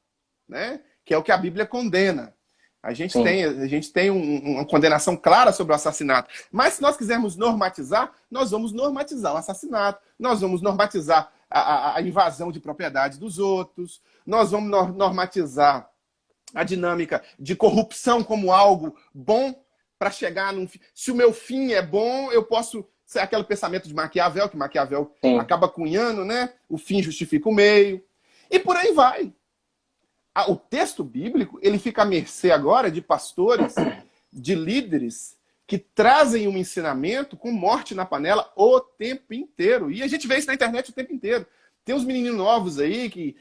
né? Que é o que a Bíblia condena. A gente tem uma condenação clara sobre o assassinato. Mas se nós quisermos normatizar, nós vamos normatizar o assassinato, nós vamos normatizar a invasão de propriedade dos outros, nós vamos normatizar a dinâmica de corrupção como algo bom para chegar num fim. Se o meu fim é bom, eu posso ser aquele pensamento de Maquiavel, que Maquiavel acaba cunhando, né? O fim justifica o meio. E por aí vai. O texto bíblico, ele fica à mercê agora de pastores, de líderes que trazem um ensinamento com morte na panela o tempo inteiro. E a gente vê isso na internet o tempo inteiro. Tem uns menininhos novos aí que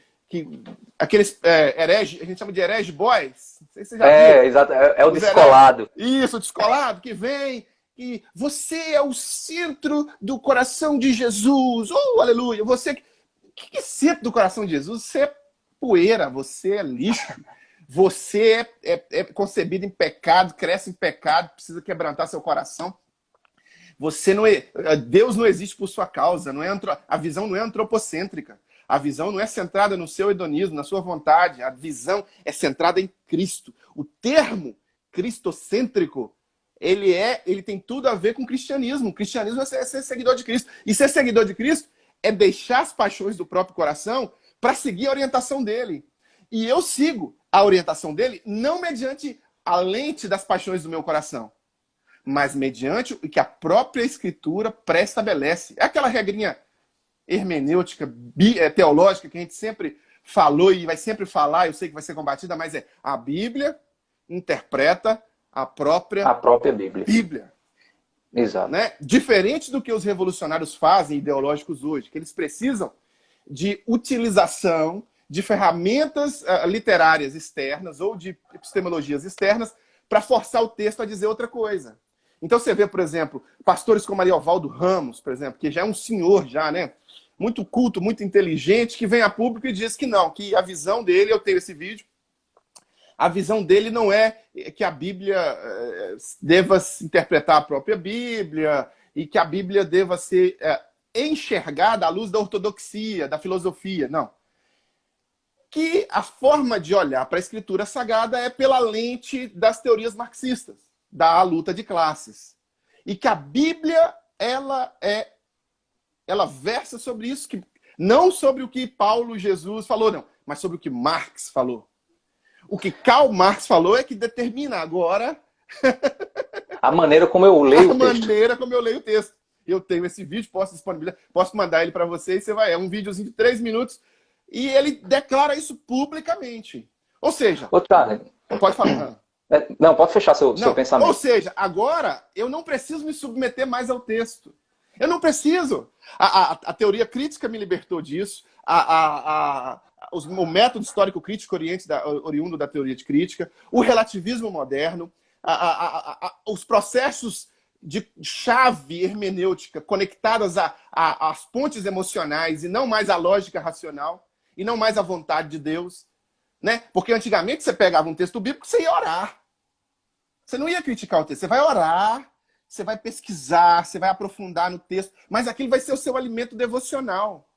aqueles herege, a gente chama de herege boys. Não sei se você já viu. Exato. É o descolado. Isso, o descolado que vem e você é o centro do coração de Jesus. Oh, aleluia. Você, o que é centro do coração de Jesus? Você é poeira, você é lixo. Você é concebido em pecado, cresce em pecado, precisa quebrantar seu coração. Você não é, Deus não existe por sua causa. A visão não é antropocêntrica. A visão não é centrada no seu hedonismo, na sua vontade. A visão é centrada em Cristo. O termo cristocêntrico, ele tem tudo a ver com cristianismo. O cristianismo é ser seguidor de Cristo. E ser seguidor de Cristo é deixar as paixões do próprio coração para seguir a orientação dele. E eu sigo a orientação dele não mediante a lente das paixões do meu coração, mas mediante o que a própria Escritura pré-estabelece. É aquela regrinha hermenêutica, teológica, que a gente sempre falou e vai sempre falar, eu sei que vai ser combatida, mas a Bíblia interpreta a própria Bíblia. Exato. Né? Diferente do que os revolucionários fazem, ideológicos hoje, que eles precisam de utilização de ferramentas literárias externas ou de epistemologias externas para forçar o texto a dizer outra coisa. Então você vê, por exemplo, pastores como Ariovaldo Ramos, por exemplo, que já é um senhor já, né? Muito culto, muito inteligente, que vem a público e diz que não, que a visão dele, eu tenho esse vídeo, a visão dele não é que a Bíblia deva interpretar a própria Bíblia e que a Bíblia deva ser enxergada à luz da ortodoxia, da filosofia, não. Que a forma de olhar para a Escritura Sagrada é pela lente das teorias marxistas, da luta de classes. E que a Bíblia, ela versa sobre isso, não sobre o que Paulo, Jesus falou, não, mas sobre o que Marx falou. O que Karl Marx falou é que determina agora a maneira como eu leio o texto. A maneira como eu leio o texto. Eu tenho esse vídeo, posso disponibilizar, posso mandar ele para você e você vai. É um videozinho de 3 minutos e ele declara isso publicamente. Ou seja, Ô, Charlie, pode falar. não, pode fechar seu Não, ou pensamento. seja, agora eu não preciso me submeter mais ao texto. Eu não preciso. A teoria crítica me libertou disso. O método histórico crítico oriundo da teoria de crítica, o relativismo moderno, os processos de chave hermenêutica conectados às pontes emocionais e não mais à lógica racional e não mais à vontade de Deus. Né? Porque antigamente você pegava um texto bíblico e você ia orar. Você não ia criticar o texto, você vai orar, você vai pesquisar, você vai aprofundar no texto, mas aquilo vai ser o seu alimento devocional.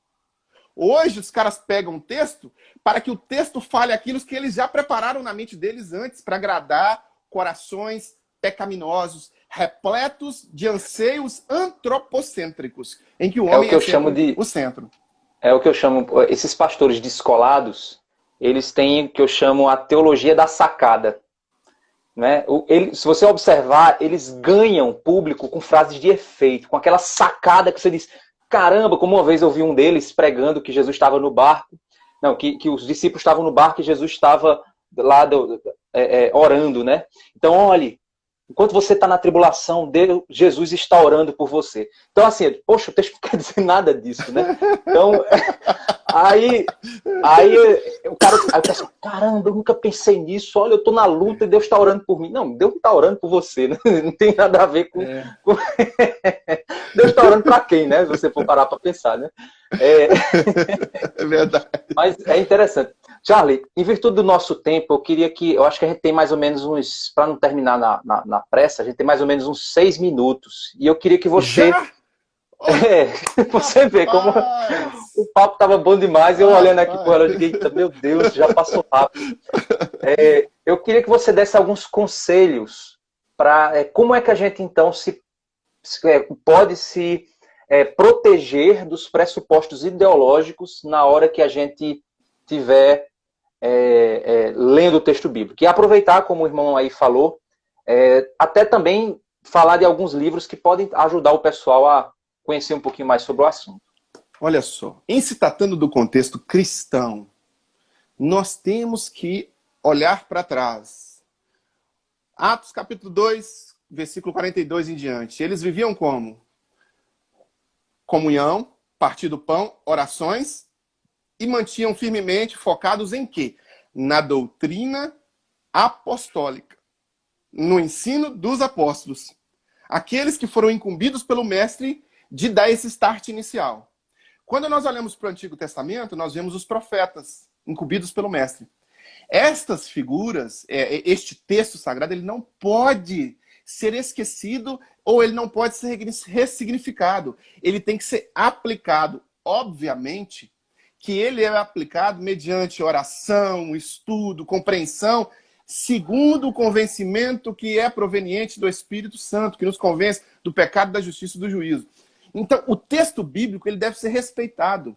Hoje os caras pegam um texto para que o texto fale aquilo que eles já prepararam na mente deles antes, para agradar corações pecaminosos, repletos de anseios antropocêntricos, em que o homem é sempre o centro. É o que eu chamo, esses pastores descolados, eles têm o que eu chamo a teologia da sacada. Né? Se você observar, eles ganham público com frases de efeito, com aquela sacada que você diz, caramba, como uma vez eu vi um deles pregando que Jesus estava no barco, não, que os discípulos estavam no barco e Jesus estava lá orando, né? Então, olhe, enquanto você está na tribulação, Jesus está orando por você. Então, assim, poxa, o texto não quer dizer nada disso, né? Então, aí o cara pensa, caramba, eu nunca pensei nisso, olha, eu estou na luta e Deus está orando por mim. Não, Deus está orando por você, né? Não tem nada a ver com... Deus está orando para quem, né? Se você for parar para pensar, né? É verdade. Mas é interessante. Charlie, em virtude do nosso tempo, eu acho que a gente tem mais ou menos uns, para não terminar na pressa, a gente tem mais ou menos uns 6 minutos. E eu queria que você... Já? Você vê como o papo estava bom demais, eu olhando aqui pro relógio, eita, meu Deus, já passou rápido. Eu queria que você desse alguns conselhos para como é que a gente, então, pode se proteger dos pressupostos ideológicos na hora que a gente estiver lendo o texto bíblico. E aproveitar, como o irmão aí falou, até também falar de alguns livros que podem ajudar o pessoal a conhecer um pouquinho mais sobre o assunto. Olha só, em se tratando do contexto cristão, nós temos que olhar para trás. Atos capítulo 2, versículo 42 em diante. Eles viviam como? Comunhão, partir do pão, orações, e mantinham firmemente focados em quê? Na doutrina apostólica, no ensino dos apóstolos. Aqueles que foram incumbidos pelo mestre de dar esse start inicial. Quando nós olhamos para o Antigo Testamento, nós vemos os profetas incumbidos pelo mestre. Estas figuras, este texto sagrado, ele não pode ser esquecido ou ele não pode ser ressignificado. Ele tem que ser aplicado. Obviamente que ele é aplicado mediante oração, estudo, compreensão, segundo o convencimento que é proveniente do Espírito Santo, que nos convence do pecado, da justiça e do juízo. Então, o texto bíblico ele deve ser respeitado.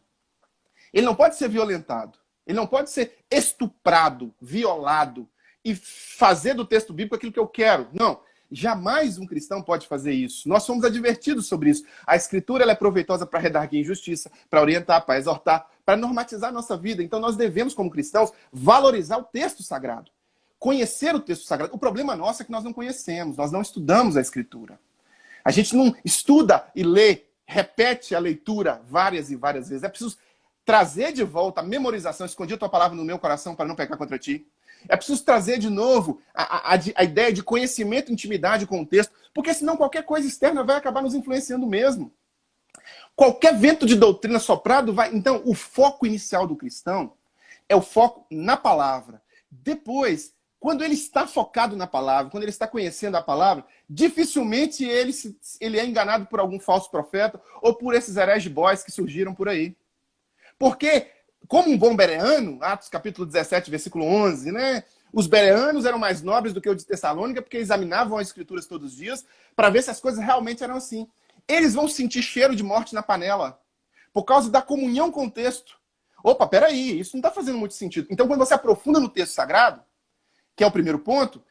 Ele não pode ser violentado. Ele não pode ser estuprado, violado e fazer do texto bíblico aquilo que eu quero. Não. Jamais um cristão pode fazer isso. Nós somos advertidos sobre isso. A Escritura ela é proveitosa para redarguir injustiça, para orientar, para exortar, para normatizar a nossa vida. Então, nós devemos, como cristãos, valorizar o texto sagrado. Conhecer o texto sagrado. O problema nosso é que nós não conhecemos, nós não estudamos a Escritura. A gente não estuda e lê, repete a leitura várias e várias vezes. É preciso trazer de volta a memorização, escondi a tua palavra no meu coração para não pecar contra ti. É preciso trazer de novo a ideia de conhecimento e intimidade com o texto, porque senão qualquer coisa externa vai acabar nos influenciando mesmo. Qualquer vento de doutrina soprado vai... Então, o foco inicial do cristão é o foco na palavra. Depois, quando ele está focado na palavra, quando ele está conhecendo a palavra, dificilmente ele é enganado por algum falso profeta ou por esses herege boys que surgiram por aí. Porque, como um bom bereano, Atos capítulo 17, versículo 11, né? Os bereanos eram mais nobres do que os de Tessalônica porque examinavam as escrituras todos os dias para ver se as coisas realmente eram assim. Eles vão sentir cheiro de morte na panela por causa da comunhão com o texto. Opa, peraí, isso não está fazendo muito sentido. Então, quando você aprofunda no texto sagrado, que é o primeiro ponto,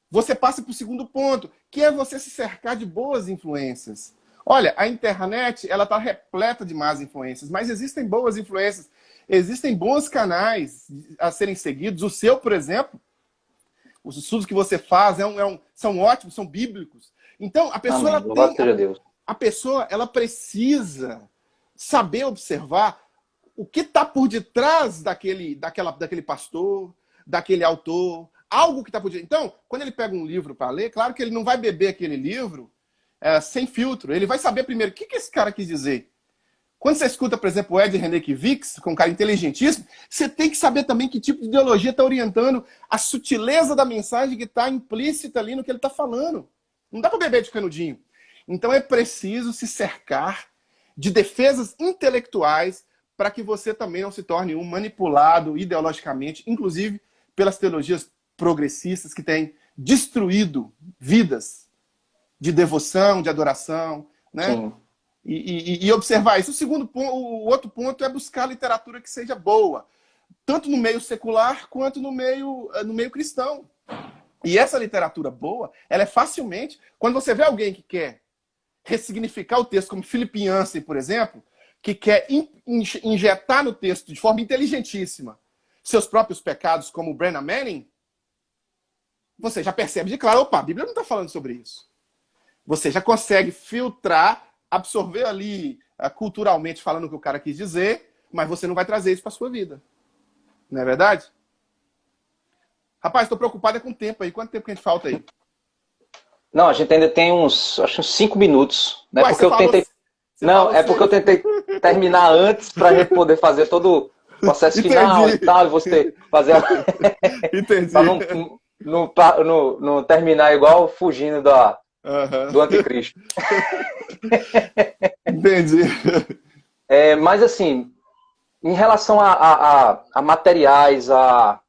você passa para o segundo ponto, que é você se cercar de boas influências. Olha, a internet ela está repleta de más influências, mas existem boas influências. existem bons canais a serem seguidos. O seu, por exemplo, os estudos que você faz são ótimos, são bíblicos. Então, a pessoa, Amém. Louvado seja Deus. A pessoa ela precisa saber observar o que está por detrás daquele pastor, daquele autor, algo que está por detrás. Então, quando ele pega um livro para ler, claro que ele não vai beber aquele livro sem filtro. Ele vai saber primeiro o que esse cara quis dizer. Quando você escuta, por exemplo, o Ed Renekiewicz, que é um cara inteligentíssimo, você tem que saber também que tipo de ideologia está orientando a sutileza da mensagem que está implícita ali no que ele está falando. Não dá para beber de canudinho. Então é preciso se cercar de defesas intelectuais para que você também não se torne um manipulado ideologicamente, inclusive pelas teologias progressistas que têm destruído vidas de devoção, de adoração, né? Sim. E observar isso. O outro ponto é buscar literatura que seja boa, tanto no meio secular quanto no meio cristão. E essa literatura boa, ela é facilmente... Quando você vê alguém que quer ressignificar o texto, como Philip Yancey, por exemplo, que quer injetar no texto de forma inteligentíssima seus próprios pecados, como Brennan Manning, você já percebe de claro, opa, a Bíblia não está falando sobre isso. Você já consegue filtrar, absorver ali culturalmente falando o que o cara quis dizer, mas você não vai trazer isso para a sua vida. Não é verdade? Rapaz, estou preocupado com o tempo aí. Quanto tempo que a gente falta aí? Não, a gente ainda tem uns 5 minutos. Né? Ué, Porque eu tentei... Não, é porque eu tentei terminar antes para a gente poder fazer todo o processo final e tal, e você fazer... Entendi. Para não terminar igual fugindo do anticristo. Entendi. Mas assim, em relação a materiais, a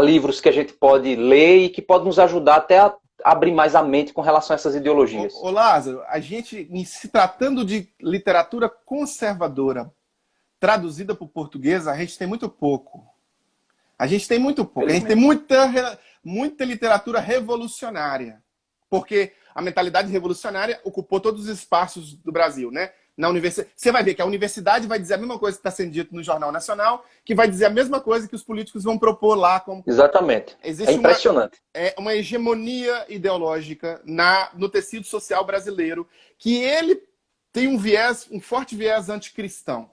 livros que a gente pode ler e que pode nos ajudar até a abrir mais a mente com relação a essas ideologias. Ô Lázaro, a gente, se tratando de literatura conservadora traduzida para o português, a gente tem muito pouco. A gente tem muita literatura revolucionária. Porque a mentalidade revolucionária ocupou todos os espaços do Brasil, né? Na universidade, você vai ver que a universidade vai dizer a mesma coisa que está sendo dito no Jornal Nacional, que vai dizer a mesma coisa que os políticos vão propor lá. Como... Exatamente. É impressionante. Uma hegemonia ideológica no tecido social brasileiro, que ele tem um forte viés anticristão.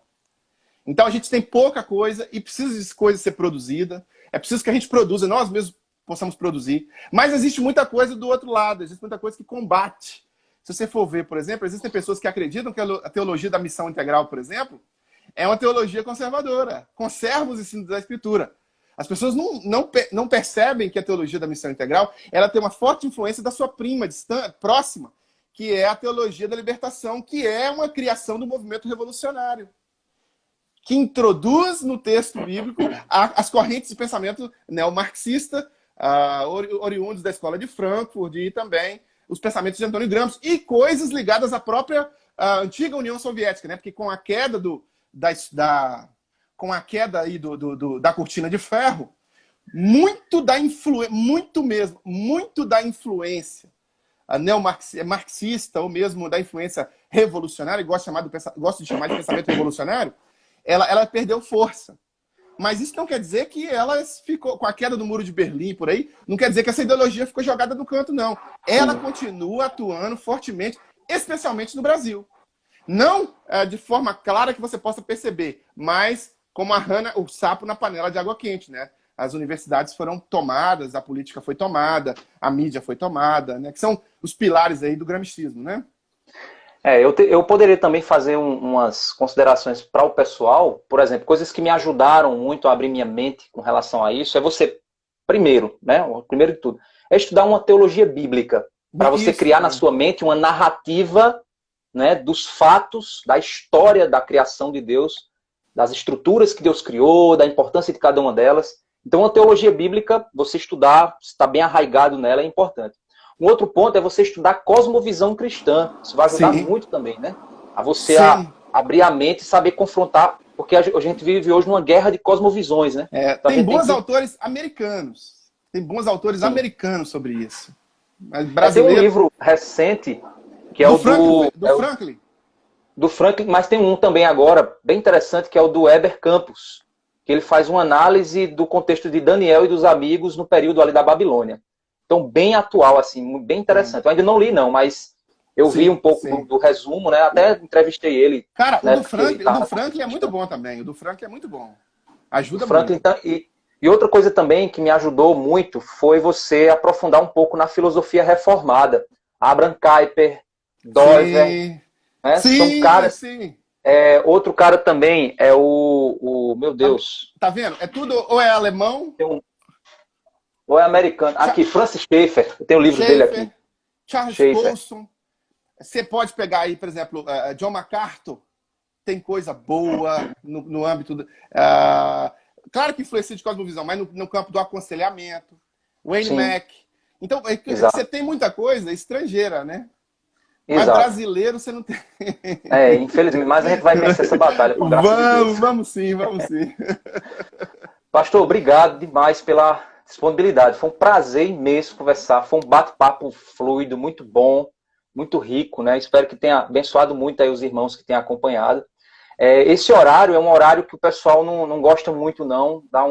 Então a gente tem pouca coisa e precisa de coisa ser produzida. É preciso que a gente produza, nós mesmos possamos produzir. Mas existe muita coisa do outro lado, existe muita coisa que combate. Se você for ver, por exemplo, existem pessoas que acreditam que a teologia da missão integral, por exemplo, é uma teologia conservadora. Conserva os ensinos da Escritura. As pessoas não percebem que a teologia da missão integral ela tem uma forte influência da sua prima próxima, que é a teologia da libertação, que é uma criação do movimento revolucionário, que introduz no texto bíblico as correntes de pensamento neomarxista, oriundos da escola de Frankfurt e também os pensamentos de Antônio Gramsci e coisas ligadas à própria antiga União Soviética, né? Porque com a queda da cortina de ferro, muito da influência marxista ou mesmo da influência revolucionária, gosto de chamar de pensamento revolucionário, ela perdeu força. Mas isso não quer dizer que ela ficou, com a queda do Muro de Berlim, por aí, não quer dizer que essa ideologia ficou jogada no canto, não. Ela continua atuando fortemente, especialmente no Brasil. Não de forma clara que você possa perceber, mas como a rana, o sapo na panela de água quente, né? As universidades foram tomadas, a política foi tomada, a mídia foi tomada, né? Que são os pilares aí do gramscismo, né? Eu poderia também fazer umas considerações para o pessoal, por exemplo, coisas que me ajudaram muito a abrir minha mente com relação a isso, é você, primeiro, né, o primeiro de tudo, é estudar uma teologia bíblica, para você criar na sua mente uma narrativa, né, dos fatos, da história da criação de Deus, das estruturas que Deus criou, da importância de cada uma delas. Então, a teologia bíblica, você estudar, estar bem arraigado nela, é importante. Um outro ponto é você estudar cosmovisão cristã. Isso vai ajudar muito também, né? A você abrir a mente e saber confrontar, porque a gente vive hoje numa guerra de cosmovisões, né? Então, tem bons autores americanos. Tem bons autores americanos sobre isso. Mas tem um livro recente, que é do Franklin. do Franklin, mas tem um também agora, bem interessante, que é o do Heber Campos, que ele faz uma análise do contexto de Daniel e dos amigos no período ali da Babilônia. Então, bem atual, assim, bem interessante. Eu ainda não li, não, mas eu vi um pouco do resumo, né? Até entrevistei ele. Cara, né, o do Franklin é muito bom também. O do Franklin é muito bom. Ajuda muito. E outra coisa também que me ajudou muito foi você aprofundar um pouco na filosofia reformada. Abraham Kuyper, Dover, né? São caras. Sim. Outro cara também é meu Deus. Tá vendo? É tudo, ou é alemão, ou é americano. Aqui, Francis Schaeffer. Eu tenho o livro dele aqui. Charles Colson. Você pode pegar aí, por exemplo, John MacArthur. Tem coisa boa no âmbito... claro que influencia de cosmovisão, mas no campo do aconselhamento. Wayne Mack. Então, você tem muita coisa estrangeira, né? Mas brasileiro você não tem. Infelizmente, mas a gente vai vencer essa batalha com graça de Deus. Vamos sim. Pastor, obrigado demais pela disponibilidade. Foi um prazer imenso conversar. Foi um bate-papo fluido, muito bom, muito rico, né? Espero que tenha abençoado muito aí os irmãos que têm acompanhado. Esse horário é um horário que o pessoal não gosta muito, não dá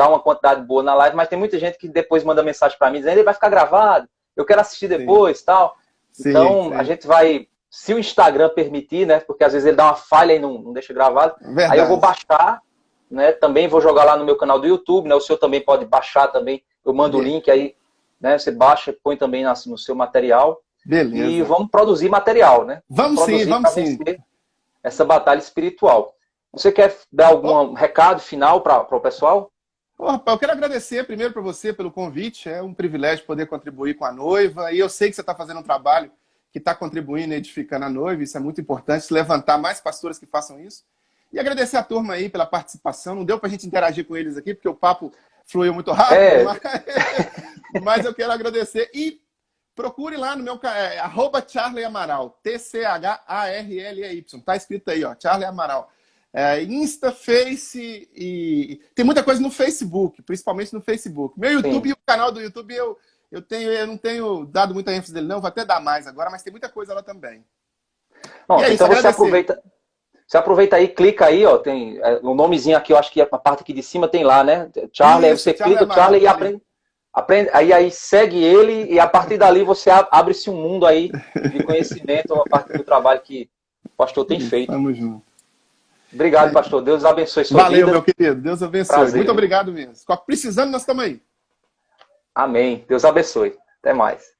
uma quantidade boa na live, mas tem muita gente que depois manda mensagem para mim dizendo ele vai ficar gravado, eu quero assistir depois, tal. Então, a gente vai, se o Instagram permitir, né? Porque às vezes ele dá uma falha e não deixa gravado. Verdade. Aí eu vou baixar, né? Também vou jogar lá no meu canal do YouTube, né? O senhor também pode baixar também. Eu mando o link aí, né? Você baixa, põe também no seu material. Beleza. E vamos produzir material, né? Vamos sim. Essa batalha espiritual. Você quer dar algum recado final para o pessoal? Eu quero agradecer primeiro para você pelo convite. É um privilégio poder contribuir com a noiva. E eu sei que você está fazendo um trabalho que está contribuindo e edificando a noiva. Isso é muito importante, levantar mais pastores que façam isso. E agradecer a turma aí pela participação. Não deu para a gente interagir com eles aqui, porque o papo fluiu muito rápido. Mas eu quero agradecer. E procure lá no meu canal, @Charley Amaral, TCHARLEY. Tá escrito aí, ó, Charley Amaral. Insta, Face e... Tem muita coisa no Facebook, principalmente no Facebook. Meu YouTube e o canal do YouTube, eu não tenho dado muita ênfase dele, não. Vou até dar mais agora, mas tem muita coisa lá também. Bom, então você aproveita aí, clica aí, ó, tem o nomezinho aqui, eu acho que a parte aqui de cima tem lá, né? Charley, aí você clica Amaral, Charley e aprende, aí segue ele e a partir dali você abre-se um mundo aí de conhecimento a partir do trabalho que o pastor tem feito. Tamo junto. Obrigado, pastor. Deus abençoe sua vida. Valeu, meu querido. Deus abençoe. Prazer. Muito obrigado mesmo. Precisando, nós estamos aí. Amém. Deus abençoe. Até mais.